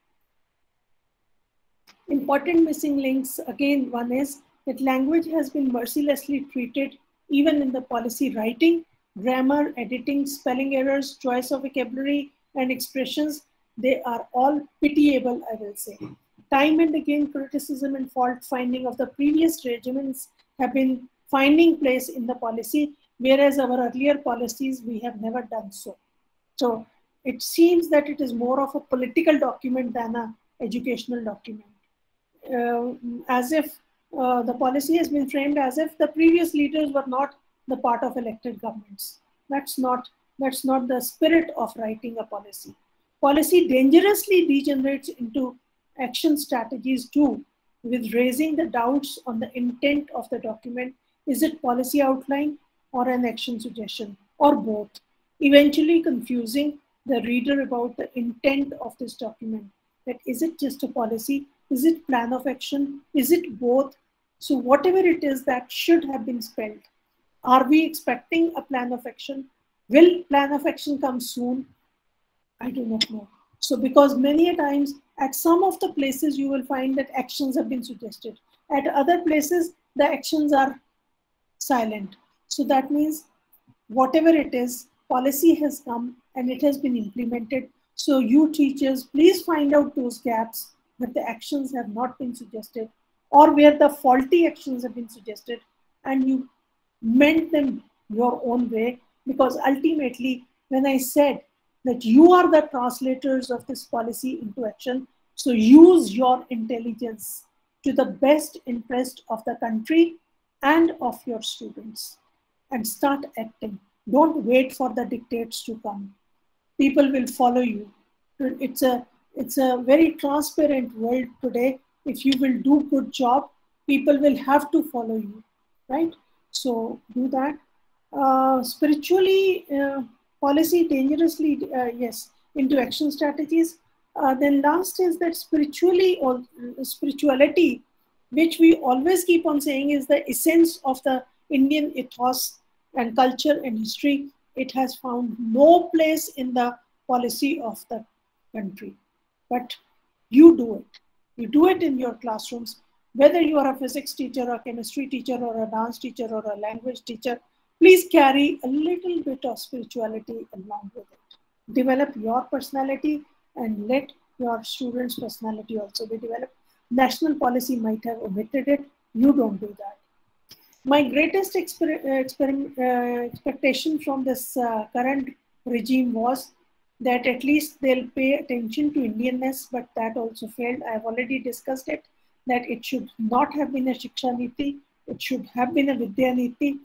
Important missing links, again, one is that language has been mercilessly treated even in the policy writing, grammar, editing, spelling errors, choice of vocabulary and expressions. They are all pitiable, I will say. Time and again, criticism and fault finding of the previous regimens have been finding place in the policy, whereas our earlier policies, we have never done so. So it seems that it is more of a political document than an educational document. As if the policy has been framed as if the previous leaders were not the part of elected governments. That's not the spirit of writing a policy. Policy dangerously degenerates into action strategies too, with raising the doubts on the intent of the document. Is it policy outline or an action suggestion, or both? Eventually confusing the reader about the intent of this document. That is it just a policy? Is it plan of action? Is it both? So whatever it is that should have been spelled. Are we expecting a plan of action? Will plan of action come soon? I do not know. So because many a times at some of the places you will find that actions have been suggested. At other places, the actions are silent. So that means whatever it is, policy has come and it has been implemented. So you teachers, please find out those gaps where the actions have not been suggested or where the faulty actions have been suggested, and you mend them your own way. Because ultimately, when I said that you are the translators of this policy into action. So use your intelligence to the best interest of the country and of your students, and start acting. Don't wait for the dictates to come. People will follow you. It's a very transparent world today. If you will do good job, people will have to follow you, right? So do that. Spiritually, policy dangerously, yes, into action strategies. Then last is that spirituality, which we always keep on saying is the essence of the Indian ethos and culture and history. It has found no place in the policy of the country. But you do it. You do it in your classrooms, whether you are a physics teacher, or a chemistry teacher, or a dance teacher, or a language teacher. Please carry a little bit of spirituality along with it. Develop your personality and let your students' personality also be developed. National policy might have omitted it. You don't do that. My greatest expectation from this current regime was that at least they'll pay attention to Indianness, but that also failed. I've already discussed it, that it should not have been a Shiksha Niti, it should have been a Vidya Niti.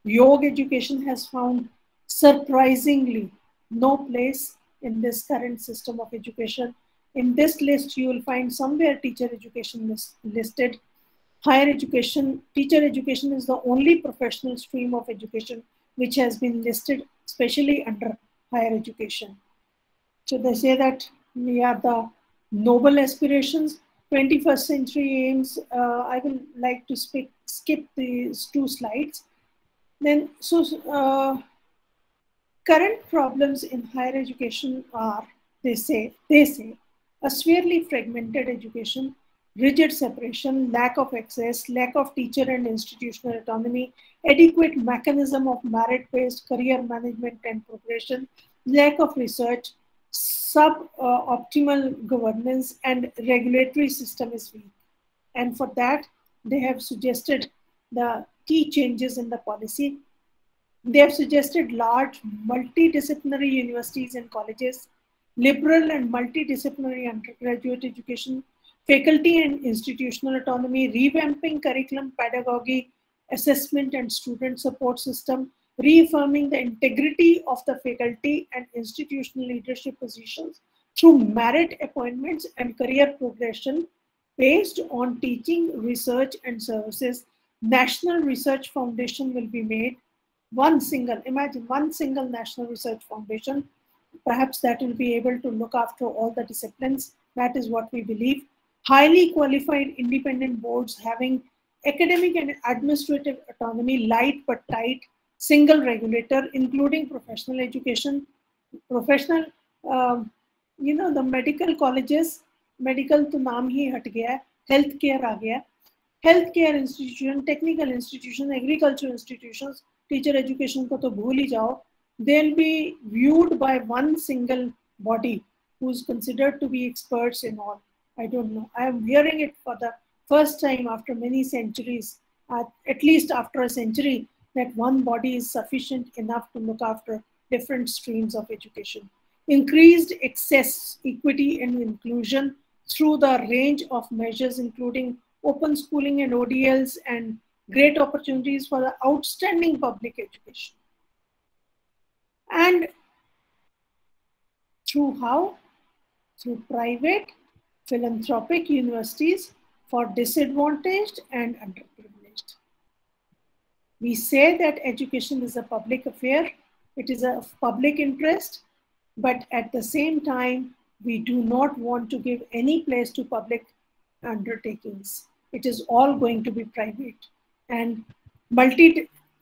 Yoga education has found surprisingly no place in this current system of education. In this list, you will find somewhere teacher education is listed. Higher education, teacher education is the only professional stream of education which has been listed, especially under higher education. So they say that we have the noble aspirations, 21st century aims. I will like to skip these 2 slides. Then, current problems in higher education are, they say, a severely fragmented education, rigid separation, lack of access, lack of teacher and institutional autonomy, adequate mechanism of merit-based career management and progression, lack of research, suboptimal governance, and regulatory system is weak. And for that, they have suggested the key changes in the policy. They have suggested large multidisciplinary universities and colleges, liberal and multidisciplinary undergraduate education, faculty and institutional autonomy, revamping curriculum, pedagogy, assessment and student support system, reaffirming the integrity of the faculty and institutional leadership positions through merit appointments and career progression based on teaching, research and services. National Research Foundation will be made. Imagine one single National Research Foundation. Perhaps that will be able to look after all the disciplines. That is what we believe. Highly qualified independent boards having academic and administrative autonomy, light but tight, single regulator, including professional education, the medical colleges, medical to naam hi hat gaya, healthcare aa gaya, healthcare institution, technical institution, agricultural institutions, teacher education ko to bhool hi jao. They'll be viewed by one single body who's considered to be experts in all. I don't know. I am hearing it for the first time after many centuries, at least after a century, that one body is sufficient enough to look after different streams of education. Increased access, equity, and inclusion through the range of measures, including open schooling and ODLs, and great opportunities for the outstanding public education. And through how? Through private philanthropic universities for disadvantaged and underprivileged. We say that education is a public affair, it is of public interest, but at the same time, we do not want to give any place to public undertakings. It is all going to be private. And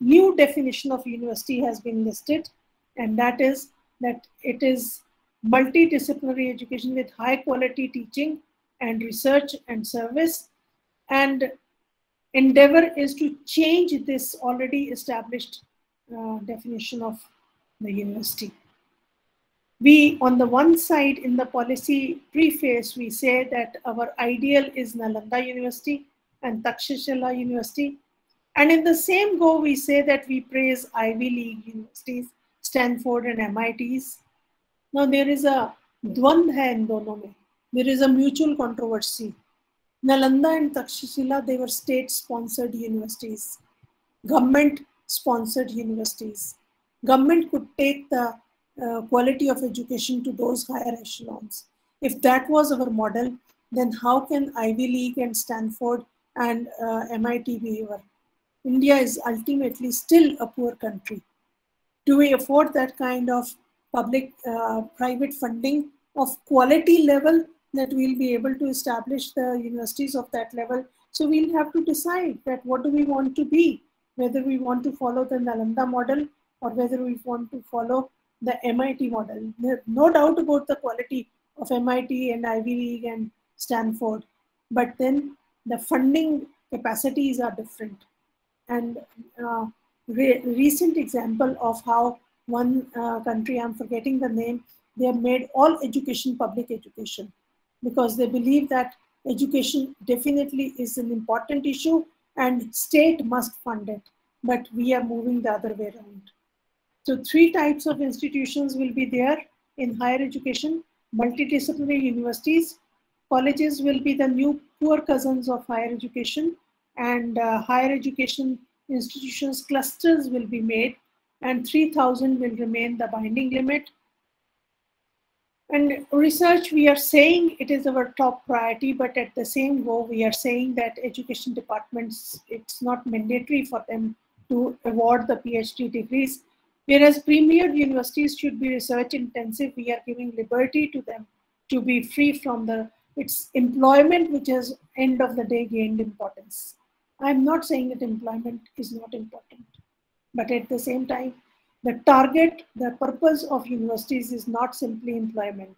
new definition of university has been listed, and that is that it is multidisciplinary education with high quality teaching and research and service. And endeavor is to change this already established definition of the university. We, on the one side in the policy preface, we say that our ideal is Nalanda University and Takshashila University. And in the same go, we say that we praise Ivy League universities, Stanford and MITs. Now there is a dvand hai in dono mein. There is a mutual controversy. Nalanda and Takshashila, they were state-sponsored universities, government-sponsored universities. Government could take the quality of education to those higher echelons. If that was our model, then how can Ivy League and Stanford and MIT be our? India is ultimately still a poor country. Do we afford that kind of public-private funding of quality level that we'll be able to establish the universities of that level? So we'll have to decide that what do we want to be, whether we want to follow the Nalanda model or whether we want to follow the MIT model. There's no doubt about the quality of MIT and Ivy League and Stanford, but then the funding capacities are different. And recent example of how one country, I'm forgetting the name, they have made all education public education because they believe that education definitely is an important issue and state must fund it, but we are moving the other way around. So 3 types of institutions will be there in higher education: multidisciplinary universities, colleges will be the new poor cousins of higher education, and higher education institutions clusters will be made, and 3,000 will remain the binding limit. And research, we are saying it is our top priority, but at the same go, we are saying that education departments, it's not mandatory for them to award the PhD degrees. Whereas premier universities should be research intensive, we are giving liberty to them to be free from its employment, which has end of the day gained importance. I'm not saying that employment is not important, but at the same time, the target, the purpose of universities is not simply employment.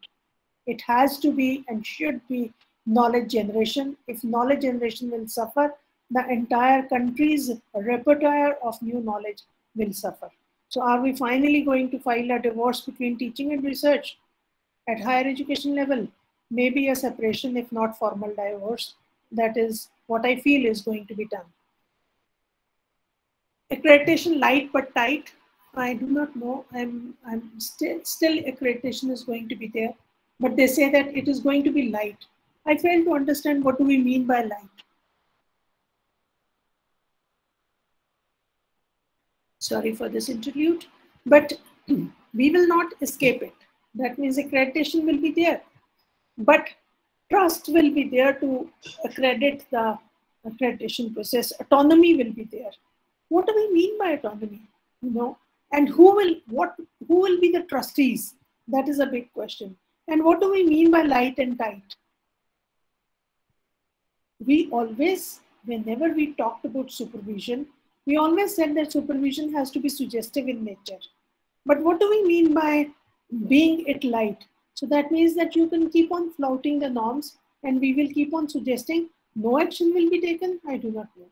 It has to be and should be knowledge generation. If knowledge generation will suffer, the entire country's repertoire of new knowledge will suffer. So are we finally going to file a divorce between teaching and research at higher education level? Maybe a separation, if not formal divorce. That is what I feel is going to be done. Accreditation light but tight. I do not know. I'm still accreditation is going to be there, but they say that it is going to be light. I fail to understand what do we mean by light. Sorry for this interlude, but we will not escape it. That means accreditation will be there, but trust will be there to accredit the accreditation process. Autonomy will be there. What do we mean by autonomy? You know, and who will be the trustees? That is a big question. And what do we mean by light and tight? We always, whenever we talked about supervision, we always said that supervision has to be suggestive in nature. But what do we mean by being it light? So that means that you can keep on flouting the norms and we will keep on suggesting. No action will be taken? I do not know.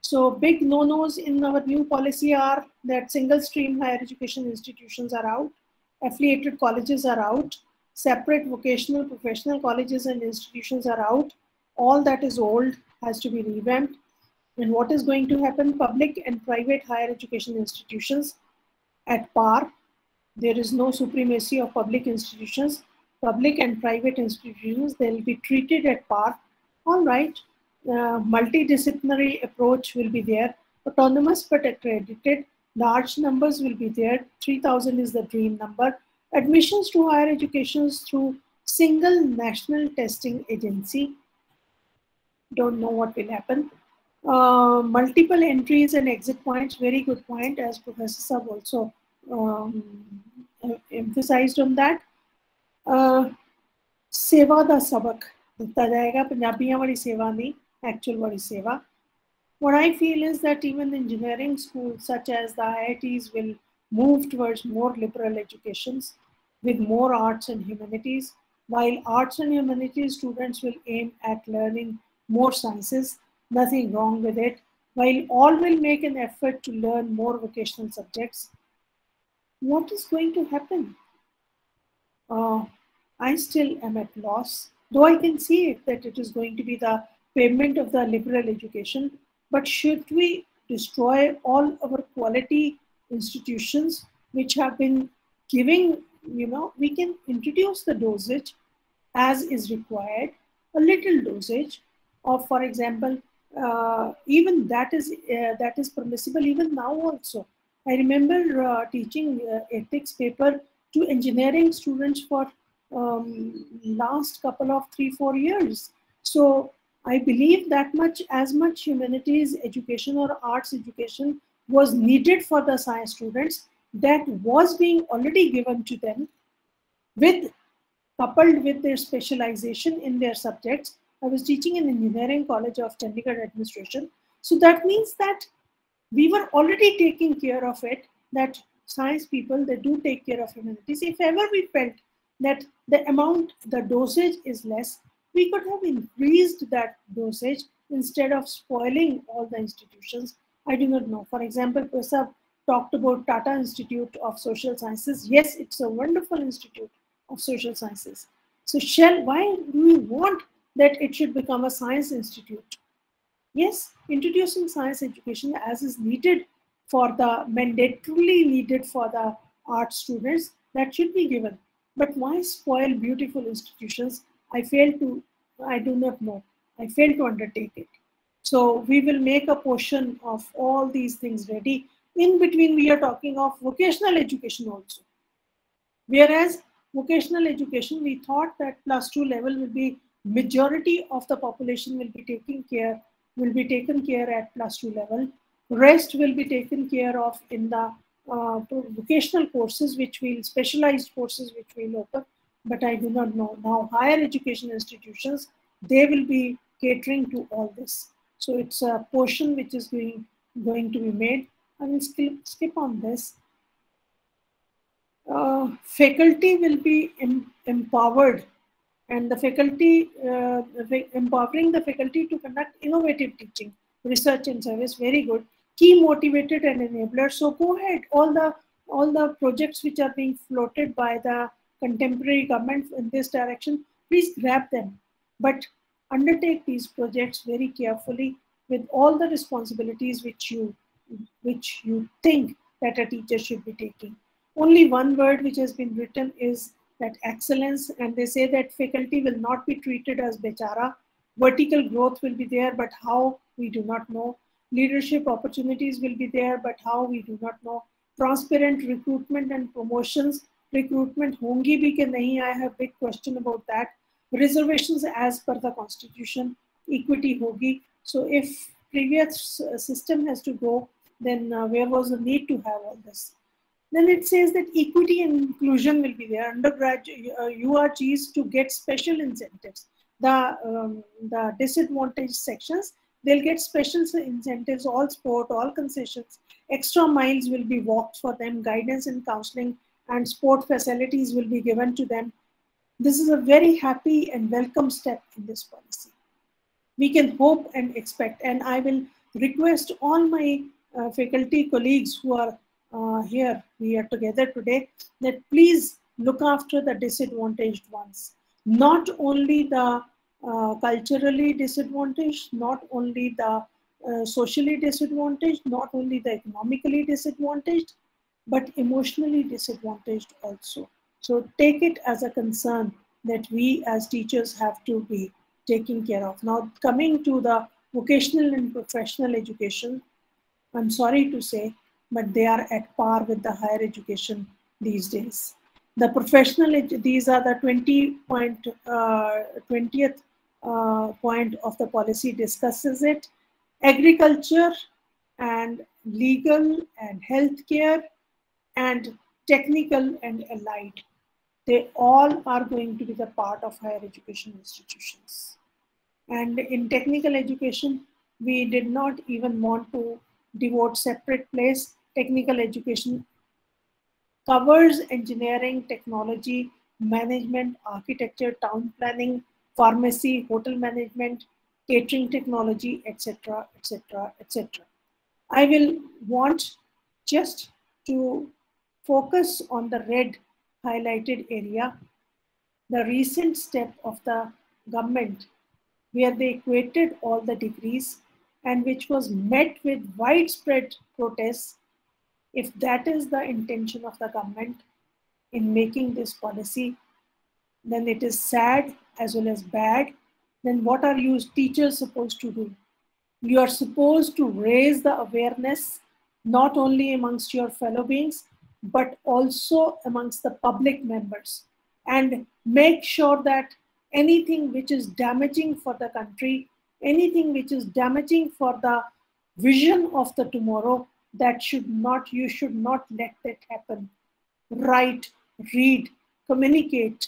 So big no-nos in our new policy are that single stream higher education institutions are out, affiliated colleges are out, separate vocational professional colleges and institutions are out. All that is old has to be revamped. And what is going to happen? Public and private higher education institutions at par. There is no supremacy of public institutions. Public and private institutions, they'll be treated at par. All right. Multidisciplinary approach will be there. Autonomous but accredited. Large numbers will be there. 3,000 is the dream number. Admissions to higher education through single national testing agency. Don't know what will happen. Multiple entries and exit points. Very good point, as Professor Sab also emphasized on that. Seva da sabak. दिता जाएगा पंजाबियां वाली सेवा नहीं, actual वाली सेवा. What I feel is that even engineering schools such as the IITs will move towards more liberal educations with more arts and humanities, while arts and humanities students will aim at learning more sciences. Nothing wrong with it, while all will make an effort to learn more vocational subjects. What is going to happen? I still am at loss, though I can see it that it is going to be the pavement of the liberal education. But should we destroy all our quality institutions which have been giving we can introduce the dosage as is required, a little dosage of, for example, even that is permissible even now also. I remember teaching ethics paper to engineering students for last couple of 3-4 years. So I believe that as much humanities education or arts education was needed for the science students, that was being already given to them, coupled with their specialization in their subjects. I was teaching in Engineering College of Chandigarh Administration. So that means that we were already taking care of it, that science people, they do take care of humanities. If ever we felt that the dosage is less, we could have increased that dosage instead of spoiling all the institutions. I do not know. For example, Prasad talked about Tata Institute of Social Sciences. Yes, it's a wonderful institute of social sciences. So why do we want that it should become a science institute? Yes, introducing science education as is needed for the mandatorily needed for the art students, that should be given. But why spoil beautiful institutions? I do not know. I fail to undertake it. So we will make a portion of all these things ready. In between, we are talking of vocational education also. Whereas vocational education, we thought that +2 level will be majority of the population will be taken care at +2 level. Rest will be taken care of in the vocational courses, specialized courses which will open. But I do not know. Now higher education institutions, they will be catering to all this. So it's a portion which is going to be made. I will skip on this. Faculty will be empowered, and the faculty empowering the faculty to conduct innovative teaching, research and service. Very good. Key motivated and enabler. So go ahead, all the projects which are being floated by the contemporary government in this direction, please grab them, but undertake these projects very carefully with all the responsibilities which you think that a teacher should be taking. Only one word which has been written is that excellence, and they say that faculty will not be treated as bechara. Vertical growth will be there, but how, we do not know. Leadership opportunities will be there, but how, we do not know. Transparent recruitment and promotions. Recruitment hongi bhi ke nahi, I have big question about that. Reservations as per the constitution. Equity hogi. So if previous system has to go, then where was the need to have all this? Then it says that equity and inclusion will be there. Undergraduate URGs to get special incentives. The disadvantaged sections, they'll get special incentives, all sport, all concessions. Extra miles will be walked for them. Guidance and counseling and sport facilities will be given to them. This is a very happy and welcome step in this policy. We can hope and expect, and I will request all my faculty colleagues who are here, we are together today, that please look after the disadvantaged ones. Not only the culturally disadvantaged, not only the socially disadvantaged, not only the economically disadvantaged, but emotionally disadvantaged also. So take it as a concern that we as teachers have to be taking care of. Now coming to the vocational and professional education, I'm sorry to say, but they are at par with the higher education these days. The professional, these are the 20th point of the policy discusses it. Agriculture and legal and healthcare and technical and allied. They all are going to be the part of higher education institutions. And in technical education, we did not even want to devote separate place. Technical education covers engineering, technology, management, architecture, town planning, pharmacy, hotel management, catering technology, etc., etc., etc. I will want just to focus on the red highlighted area, the recent step of the government where they equated all the degrees and which was met with widespread protests. If that is the intention of the government, in making this policy, then it is sad as well as bad. Then what are you teachers supposed to do? You are supposed to raise the awareness not only amongst your fellow beings, but also amongst the public members, and make sure that anything which is damaging for the country, anything which is damaging for the vision of the tomorrow, that you should not let that happen. Write, read, communicate,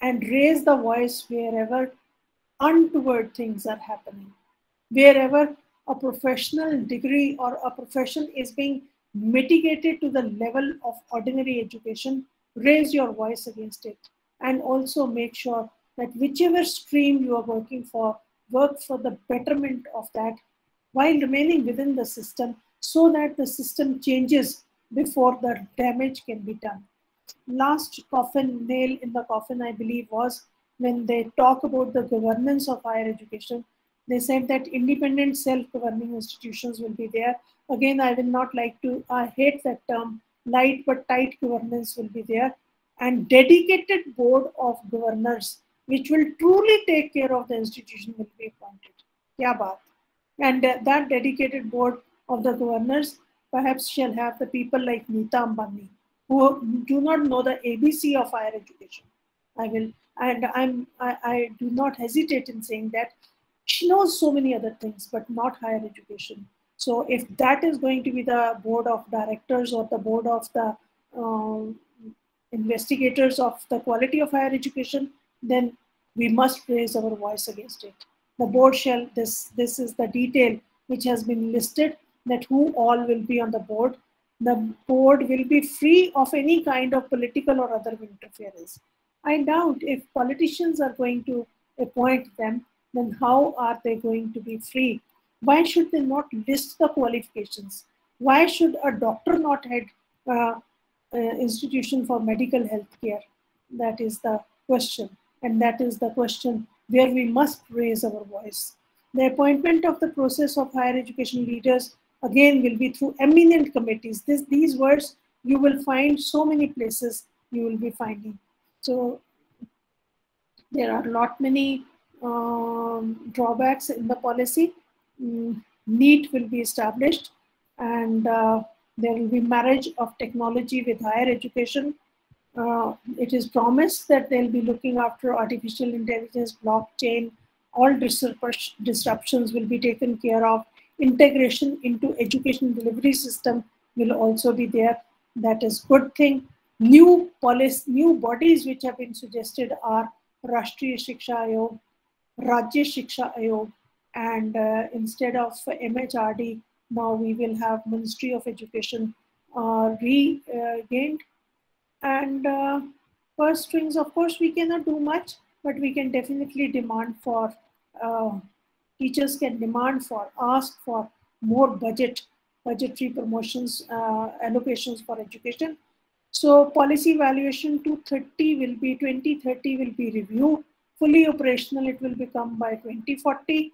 and raise the voice wherever untoward things are happening. Wherever a professional degree or a profession is being mitigated to the level of ordinary education, raise your voice against it. And also make sure that whichever stream you are working for, work for the betterment of that while remaining within the system, so that the system changes before the damage can be done. Last coffin, nail in the coffin, I believe, was when they talk about the governance of higher education. They said that independent self-governing institutions will be there. Again, I will not like to, I hate that term, light but tight governance will be there. And dedicated board of governors, which will truly take care of the institution, will be appointed. Kya baat. And that dedicated board of the governors perhaps shall have the people like Nita Ambani, who do not know the ABC of higher education. I do not hesitate in saying that she knows so many other things, but not higher education. So if that is going to be the board of directors or the board of the investigators of the quality of higher education, then we must raise our voice against it. The board shall, this is the detail which has been listed, that who all will be on the board. The board will be free of any kind of political or other interference. I doubt if politicians are going to appoint them, then how are they going to be free? Why should they not list the qualifications? Why should a doctor not have institution for medical health care? That is the question. And that is the question where we must raise our voice. The appointment of the process of higher education leaders, again, will be through eminent committees. These words you will find so many places you will be finding. So there are not many drawbacks in the policy. NEET will be established, and there will be marriage of technology with higher education. It is promised that they'll be looking after artificial intelligence, blockchain, all disruptions will be taken care of. Integration into education delivery system will also be there. That is good thing. New bodies which have been suggested are Rashtriya Shiksha Ayog, Rajya Shiksha Ayog, and instead of MHRD, now we will have Ministry of Education regained. And purse strings, of course, we cannot do much, but we can definitely demand for, teachers can demand for, ask for more budgetary promotions, allocations for education. So policy evaluation 2030 will be reviewed. Fully operational, it will become by 2040.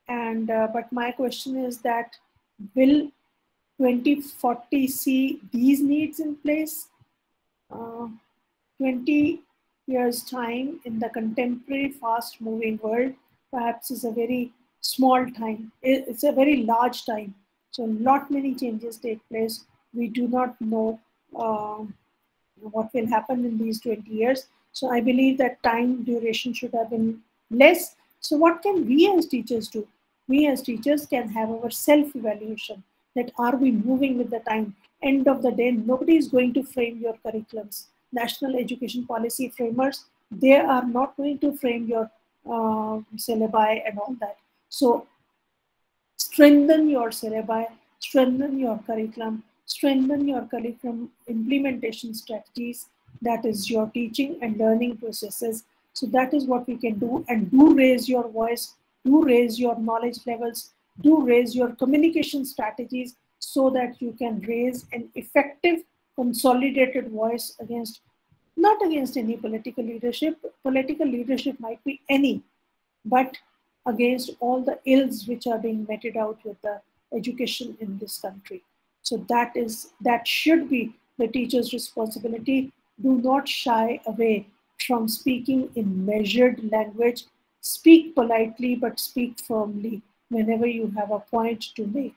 And but my question is that, will 2040 see these needs in place? 20 years time in the contemporary fast moving world perhaps is a very small time. It's a very large time. So not many changes take place. We do not know what will happen in these 20 years. So I believe that time duration should have been less. So what can we as teachers do? We as teachers can have our self-evaluation, that are we moving with the time? End of the day, nobody is going to frame your curriculums. National education policy framers, they are not going to frame your syllabi and all that. So strengthen your syllabi, strengthen your curriculum, strengthen your curriculum implementation strategies, that is your teaching and learning processes. So that is what we can do, and do raise your voice, do raise your knowledge levels, do raise your communication strategies, so that you can raise an effective consolidated voice against, not against any political leadership. Political leadership might be any, but against all the ills which are being meted out with the education in this country. So that should be the teacher's responsibility. Do not shy away from speaking in measured language. Speak politely, but speak firmly whenever you have a point to make.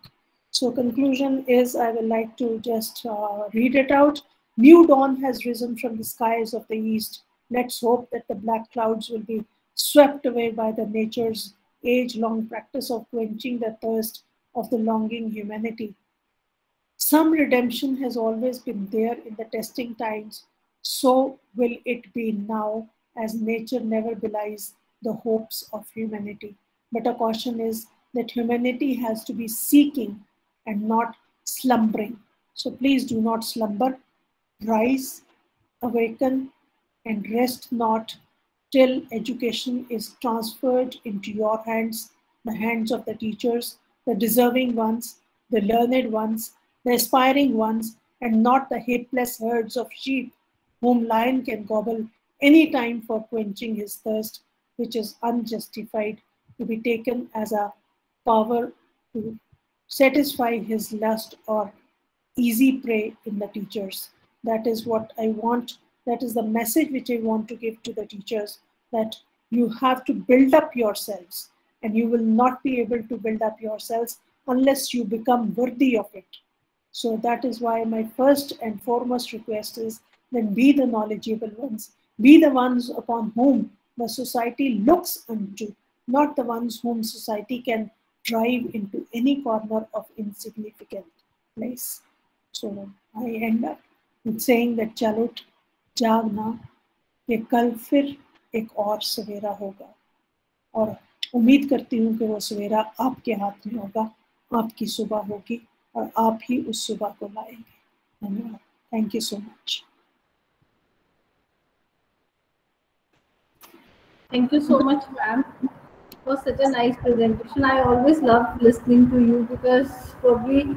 So conclusion is, I would like to just read it out. New dawn has risen from the skies of the east. Let's hope that the black clouds will be swept away by the nature's age-long practice of quenching the thirst of the longing humanity. Some redemption has always been there in the testing times, so will it be now, as nature never belies the hopes of humanity. But a caution is that humanity has to be seeking and not slumbering. So please do not slumber, rise, awaken, and rest not till education is transferred into your hands, the hands of the teachers, the deserving ones, the learned ones, the aspiring ones, and not the helpless herds of sheep whom lion can gobble any time for quenching his thirst, which is unjustified, to be taken as a power to satisfy his lust or easy prey in the teachers. That is what I want. That is the message which I want to give to the teachers, that you have to build up yourselves, and you will not be able to build up yourselves unless you become worthy of it. So that is why my first and foremost request is, then be the knowledgeable ones, be the ones upon whom the society looks unto, not the ones whom society can drive into any corner of insignificant place. So I end up with saying that चलो जागना, ये कल फिर एक और सवेरा होगा, और उम्मीद करती हूँ कि वो सवेरा आपके हाथ में होगा, आपकी सुबह होगी, और आप ही उस सुबह को लाएंगे। धन्यवाद। Thank you so much. Thank you so much, ma'am. It was such a nice presentation. I always love listening to you because probably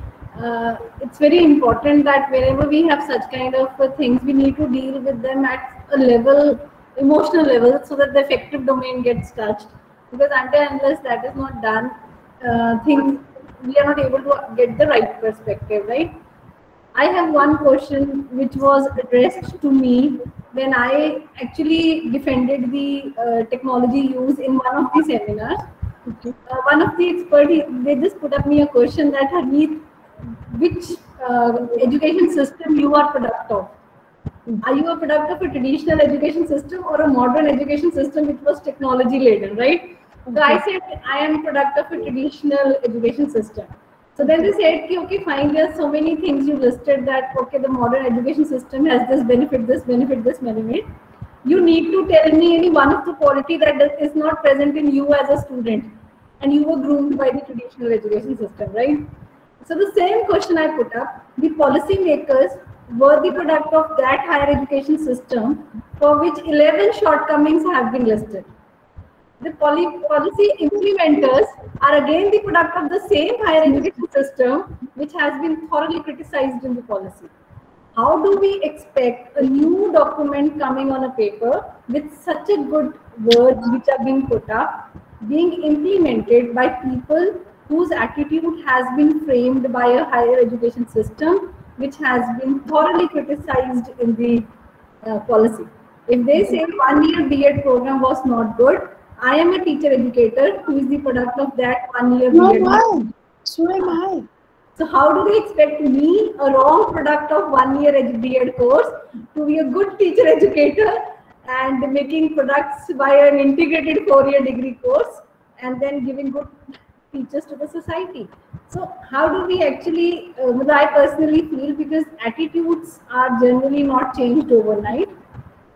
it's very important that whenever we have such kind of things, we need to deal with them at a level, emotional level, so that the affective domain gets touched. Because until and unless that is not done, things, we are not able to get the right perspective, right? I have one question which was addressed to me when I actually defended the technology use in one of the seminars. Okay. One of the experts, they just put up me a question that, Harmeet, which education system you are product of? Are you a product of a traditional education system or a modern education system which was technology laden, right? So I said I am a product of a traditional education system. So then they said, okay, fine, there are so many things you listed that, okay, the modern education system has this benefit, this benefit, this benefit. You need to tell me any one of the quality that is not present in you as a student, and you were groomed by the traditional education system, right? So the same question I put up, the policy makers were the product of that higher education system for which 11 shortcomings have been listed. The policy implementers are again the product of the same higher education system which has been thoroughly criticized in the policy. How do we expect a new document coming on a paper with such a good words which are being put up, being implemented by people whose attitude has been framed by a higher education system which has been thoroughly criticized in the policy? If they say 1 year B.Ed program was not good, I am a teacher educator who is the product of that 1 year B.Ed. So am I. So how do they expect me, a wrong product of 1 year B.Ed course, to be a good teacher educator and making products via an integrated 4-year degree course and then giving good teachers to the society? So how do we actually, I personally feel, because attitudes are generally not changed overnight,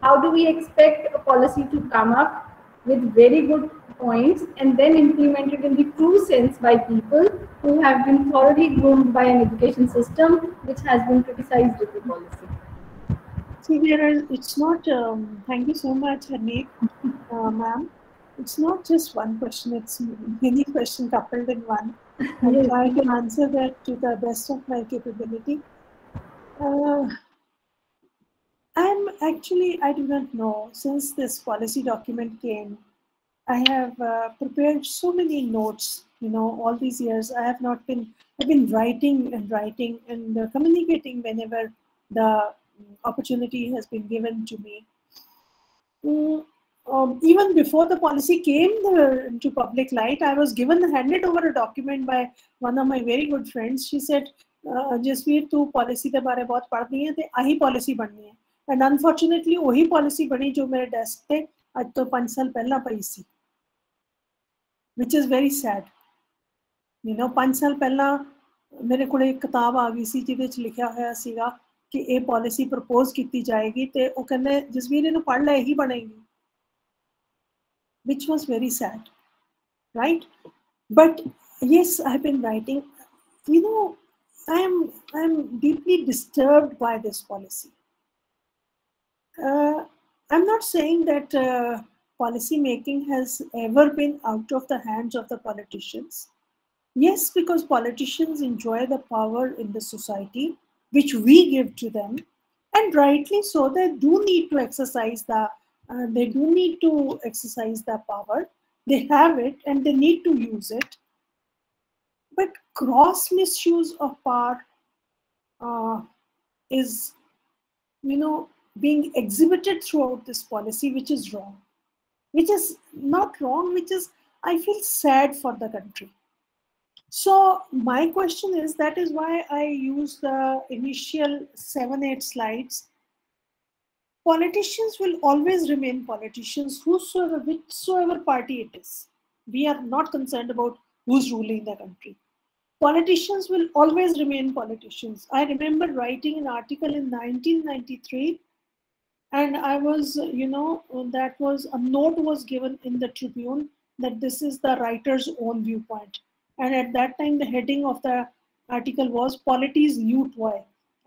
how do we expect a policy to come up with very good points and then implemented in the true sense by people who have been thoroughly groomed by an education system which has been criticized with the policy? See, it's not, thank you so much, Harmeet, ma'am. It's not just one question, it's many questions coupled in one. I'll try to answer that to the best of my capability. I do not know, since this policy document came, I have prepared so many notes, all these years. I've been writing and communicating whenever the opportunity has been given to me. Even before the policy came into public light, I was handed over a document by one of my very good friends. She said, "Jasveer, tu policy के बारे बहुत पढ़नी है, ते आही policy बननी है." And unfortunately, वही policy बनी जो मेरे desk पे आज तो 5 साल पहला पई सी, which is very sad. 5 ਸਾਲ ਪਹਿਲਾਂ ਮੇਰੇ ਕੋਲ ਇੱਕ ਕਿਤਾਬ ਆ ਗਈ ਸੀ ਜਿਹਦੇ ਵਿੱਚ ਲਿਖਿਆ ਹੋਇਆ ਸੀਗਾ ਕਿ ਇਹ ਪਾਲਿਸੀ ਪ੍ਰਪੋਜ਼ ਕੀਤੀ ਜਾਏਗੀ ਤੇ ਉਹ ਕਹਿੰਦੇ ਜਸਵੀਰ ਇਹਨੂੰ ਪੜ੍ਹ ਲੈ ਇਹੀ ਬਣੇਗੀ, which was very sad, right? But yes, I've been writing. I'm deeply disturbed by this policy. I'm not saying that policy making has ever been out of the hands of the politicians. Yes, because politicians enjoy the power in the society, which we give to them, and rightly so. They do need to exercise the power. They have it, and they need to use it. But gross misuse of power is, being exhibited throughout this policy, which is wrong, which is not wrong, which is, I feel sad for the country. So my question is, that is why I use the initial 7-8 slides. Politicians will always remain politicians, whichsoever party it is. We are not concerned about who's ruling the country. Politicians will always remain politicians. I remember writing an article in 1993, and I was, that was a note was given in the Tribune that this is the writer's own viewpoint. And at that time, the heading of the article was "Polity's New Toy."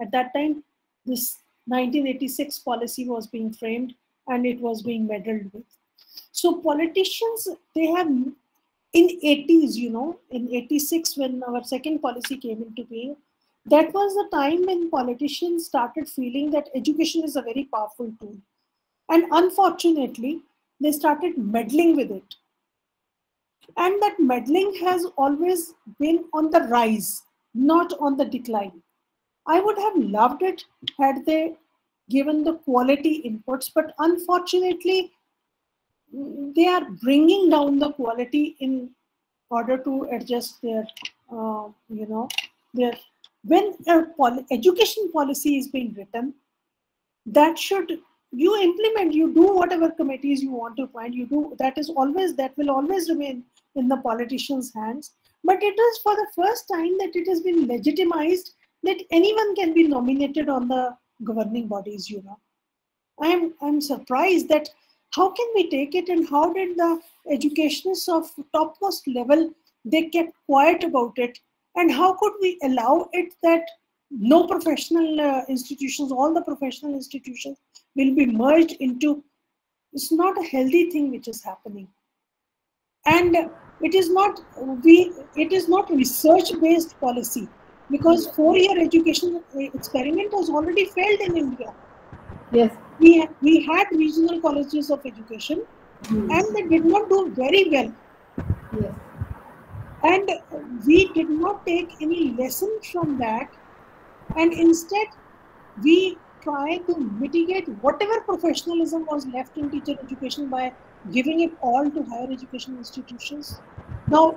At that time, this 1986 policy was being framed and it was being meddled with. So politicians, they have, in 80s, in 86, when our second policy came into being, that was the time when politicians started feeling that education is a very powerful tool. And unfortunately, they started meddling with it. And that meddling has always been on the rise, not on the decline. I would have loved it had they given the quality inputs, but unfortunately, they are bringing down the quality in order to adjust their, when education policy is being written, that should, you implement, you do whatever committees you want to appoint, you do, that will always remain in the politicians' hands. But it is for the first time that it has been legitimized that anyone can be nominated on the governing bodies, I'm surprised that how can we take it, and how did the educationists of topmost level, they kept quiet about it, and how could we allow it that no professional institutions, all the professional institutions will be merged into, it's not a healthy thing which is happening. And it is not research-based policy, because 4-year education experiment has already failed in India. Yes. We had regional colleges of education, and they did not do very well. Yes. And we did not take any lesson from that, and instead we try to mitigate whatever professionalism was left in teacher education by giving it all to higher education institutions. Now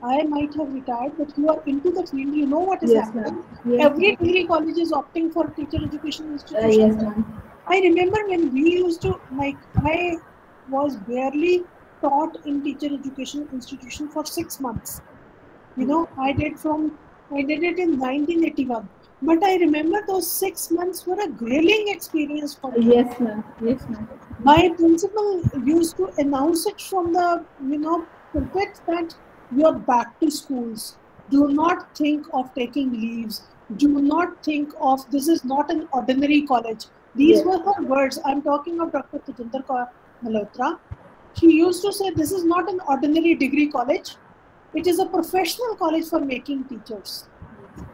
I might have retired, but you are into the field, you know what is happening. Yes, every degree college is opting for teacher education institutions. Yes, ma'am. I remember when we used to, I was barely taught in teacher education institution for 6 months. I did it in 1981. But I remember those 6 months were a grilling experience for me. Yes, ma'am. Yes, ma'am. My principal used to announce it from the, pulpit that you are back to schools. Do not think of taking leaves. Do not think of, this is not an ordinary college. These were her words. I'm talking of Dr. Tejinder Kaur Malhotra. She used to say, this is not an ordinary degree college. It is a professional college for making teachers.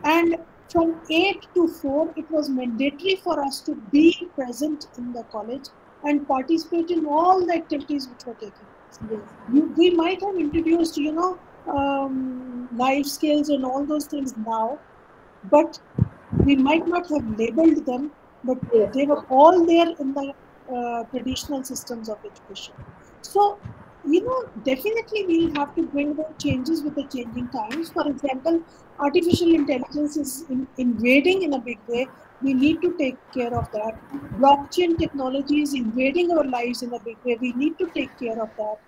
And from 8 to 4, it was mandatory for us to be present in the college and participate in all the activities which were taking place. We might have introduced, life skills and all those things now, but We might not have labeled them, but Yes. they were all there in the traditional systems of education. So, definitely we'll have to bring about changes with the changing times. For example, artificial intelligence is invading in a big way. We need to take care of that. Blockchain technology is invading our lives in a big way. We need to take care of that.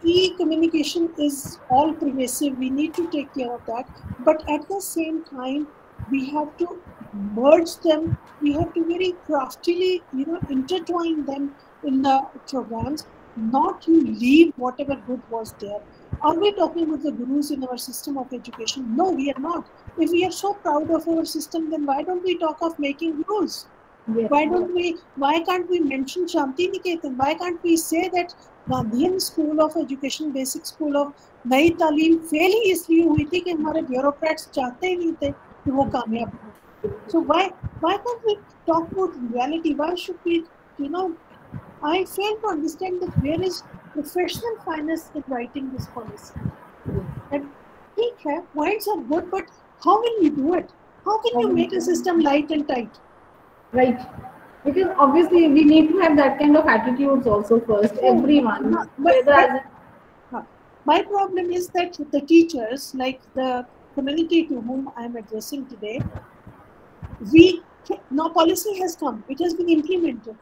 E-communication is all pervasive. We need to take care of that. But at the same time, we have to merge them. We have to very craftily, intertwine them in the programs, not to leave whatever good was there. Are we talking about the gurus in our system of education? No, we are not. If we are so proud of our system, then why don't we talk of making gurus? Yes. Why can't we mention Shanti Niketan? Why can't we say that Gandhian school of education, basic school of नई तालीम fail ही इसलिए हुई थी कि हमारे bureaucrats चाहते ही नहीं थे कि वो कामयाब हो. So why can't we talk about reality? Why should we, I fail to understand that where is professional finance in writing this policy. And ठीक है, points are good, but how will you do it? How can you make a system light and tight? Right. Because obviously we need to have that kind of attitudes also first, everyone. My problem is that the teachers, like the community to whom I am addressing today, now policy has come, it has been implemented,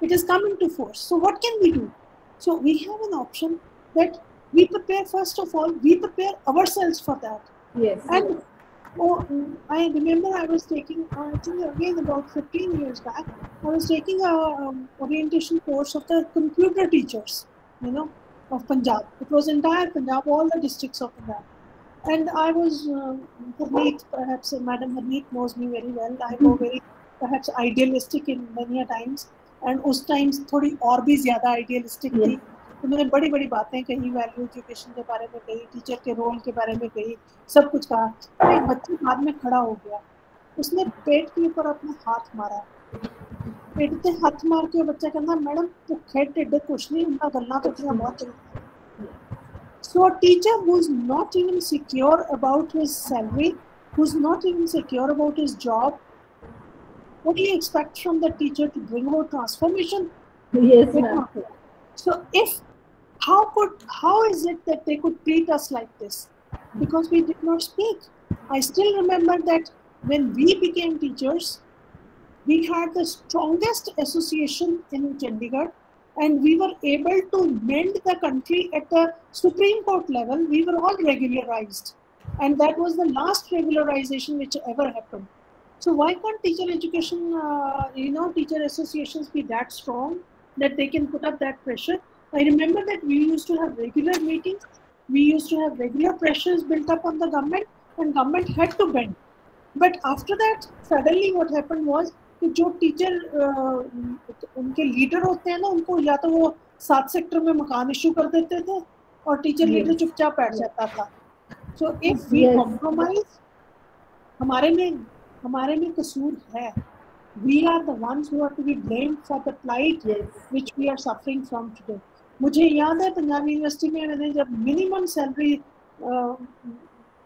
it has come into force. So what can we do? So we have an option that we prepare, first of all, we prepare ourselves for that. Yes. And I remember I was taking, I think again about 15 years back, I was taking a orientation course of the computer teachers, of Punjab. It was entire Punjab, all the districts of Punjab. And I was, Harneet, perhaps Madam Harneet knows me very well. I go very, perhaps idealistic in many a times. And उस times थोड़ी और भी ज़्यादा idealistic थी. तो मैंने बड़ी बड़ी बातें कही, वैल्यू एजुकेशन के बारे में कही, टीचर के रोल के बारे में कही, सब कुछ कहा. तो एक बच्चे बाद में खड़ा हो गया, उसने पेट के ऊपर अपना हाथ मारा. पेट पे हाथ मार के बच्चा कहना, मैडम भुखे ढिड कुछ नहीं ਹੁੰਦਾ, ਗੱਲਾਂ ਤੁਹਾਡੀਆਂ बहुत चलती. So a teacher who's not even secure about his salary, who's not even secure about his job, what do you expect from the teacher to bring about transformation? Yes, ma'am. So how is it that they could treat us like this? Because we did not speak. I still remember that when we became teachers, we had the strongest association in Chandigarh, and we were able to mend the country at the Supreme Court level. We were all regularized, and that was the last regularization which ever happened. So why can't teacher education, teacher associations be that strong that they can put up that pressure? I remember that we used to have regular meetings, we used to have regular pressures built up on the government, and government had to bend. But after that, suddenly what happened was कि जो teacher उनके leader होते हैं ना, उनको या तो वो 7 सेक्टर में मकान इशू कर देते थे और टीचर लीडर चुपचाप बैठ जाता था. So if we compromise, हमारे में कसूर है. We are the ones who are to be blamed for the plight which we are suffering from today. मुझे याद है पंजाब यूनिवर्सिटी में मैंने जब मिनिमम सैलरी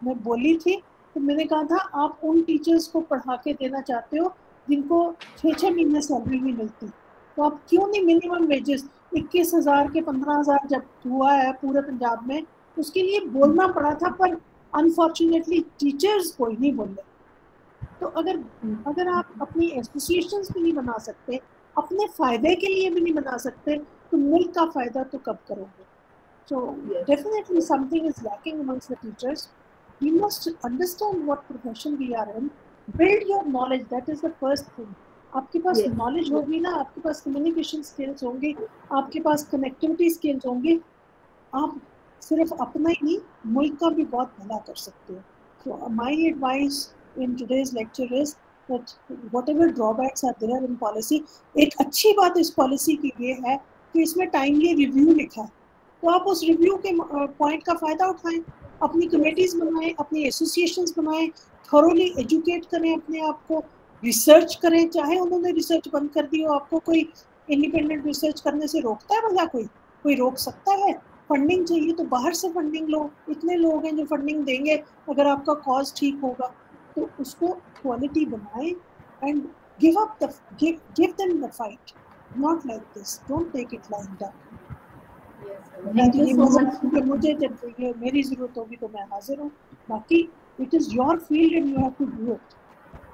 मैं बोली थी, तो मैंने कहा था आप उन टीचर्स को पढ़ा के देना चाहते हो जिनको 6-6 महीने सैलरी नहीं मिलती, तो आप क्यों नहीं मिनिमम वेजेस 21,000 के 15,000 जब हुआ है पूरे पंजाब में, उसके लिए बोलना पड़ा था, पर अनफॉर्चुनेटली टीचर्स कोई नहीं बोले. तो अगर आप अपनी एसोसिएशंस भी नहीं बना सकते, अपने फायदे के लिए भी नहीं बना सकते, तो मुल्क का फायदा तो कब करोगे? So definitely something is lacking amongst the teachers. We must understand what profession we are in. Build your knowledge. That is the first thing. आपके पास knowledge होगी ना, आपके पास communication skills होंगे, आपके पास connectivity skills होंगे, आप सिर्फ अपना ही नहीं मुल्क का भी बहुत भला कर सकते हो. So my advice in today's lecture is that whatever drawbacks are there in policy, एक अच्छी बात इस policy की ये है कि इसमें timely review लिखा है, तो आप उस review के point का फायदा उठाएं, अपनी committees बनाएं, अपनी associations बनाएं, thoroughly educate करें अपने आप को, research करें. चाहे उन्होंने research बंद कर दी हो, आपको कोई independent research करने से रोकता है भला? कोई रोक सकता है? फंडिंग चाहिए तो बाहर से फंडिंग लो, इतने लोग हैं जो फंडिंग देंगे अगर आपका कॉज ठीक होगा. तो उसको क्वालिटी बनाए and give them the fight, not like this. Don't take it lying down. Thank you so much. मुझे जब ये मेरी जरूरत होगी तो मैं हाजिर हूँ. बाकी it is your field and you have to do it.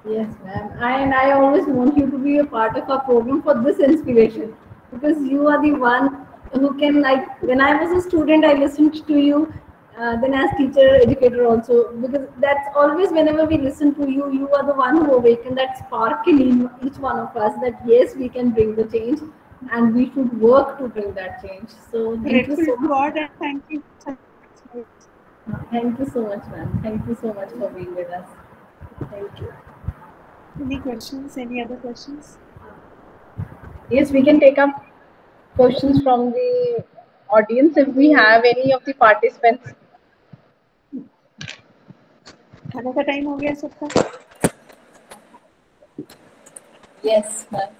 Yes, ma'am. And I always want you to be a part of our program for this inspiration, because you are the one who can, like, when I was a student, I listened to you. Then as teacher, educator also, because that's always whenever we listen to you, you are the one who awaken that spark in each one of us that yes, we can bring the change and we should work to bring that change. So thank you so much. God, and thank you. Thank you so much, ma'am. Thank you so much for being with us. Thank you. Any questions? Any other questions? Yes, we can take up questions from the audience if we have any of the participants. खाने का time हो गया सबका? Yes, ma'am.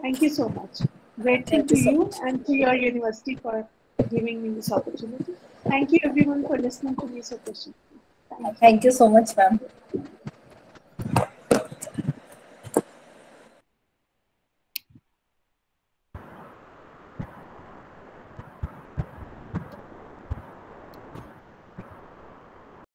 Thank you so much. Grateful to you and to your university for giving me this opportunity. Thank you everyone for listening to me so patiently. Thank you so much, ma'am.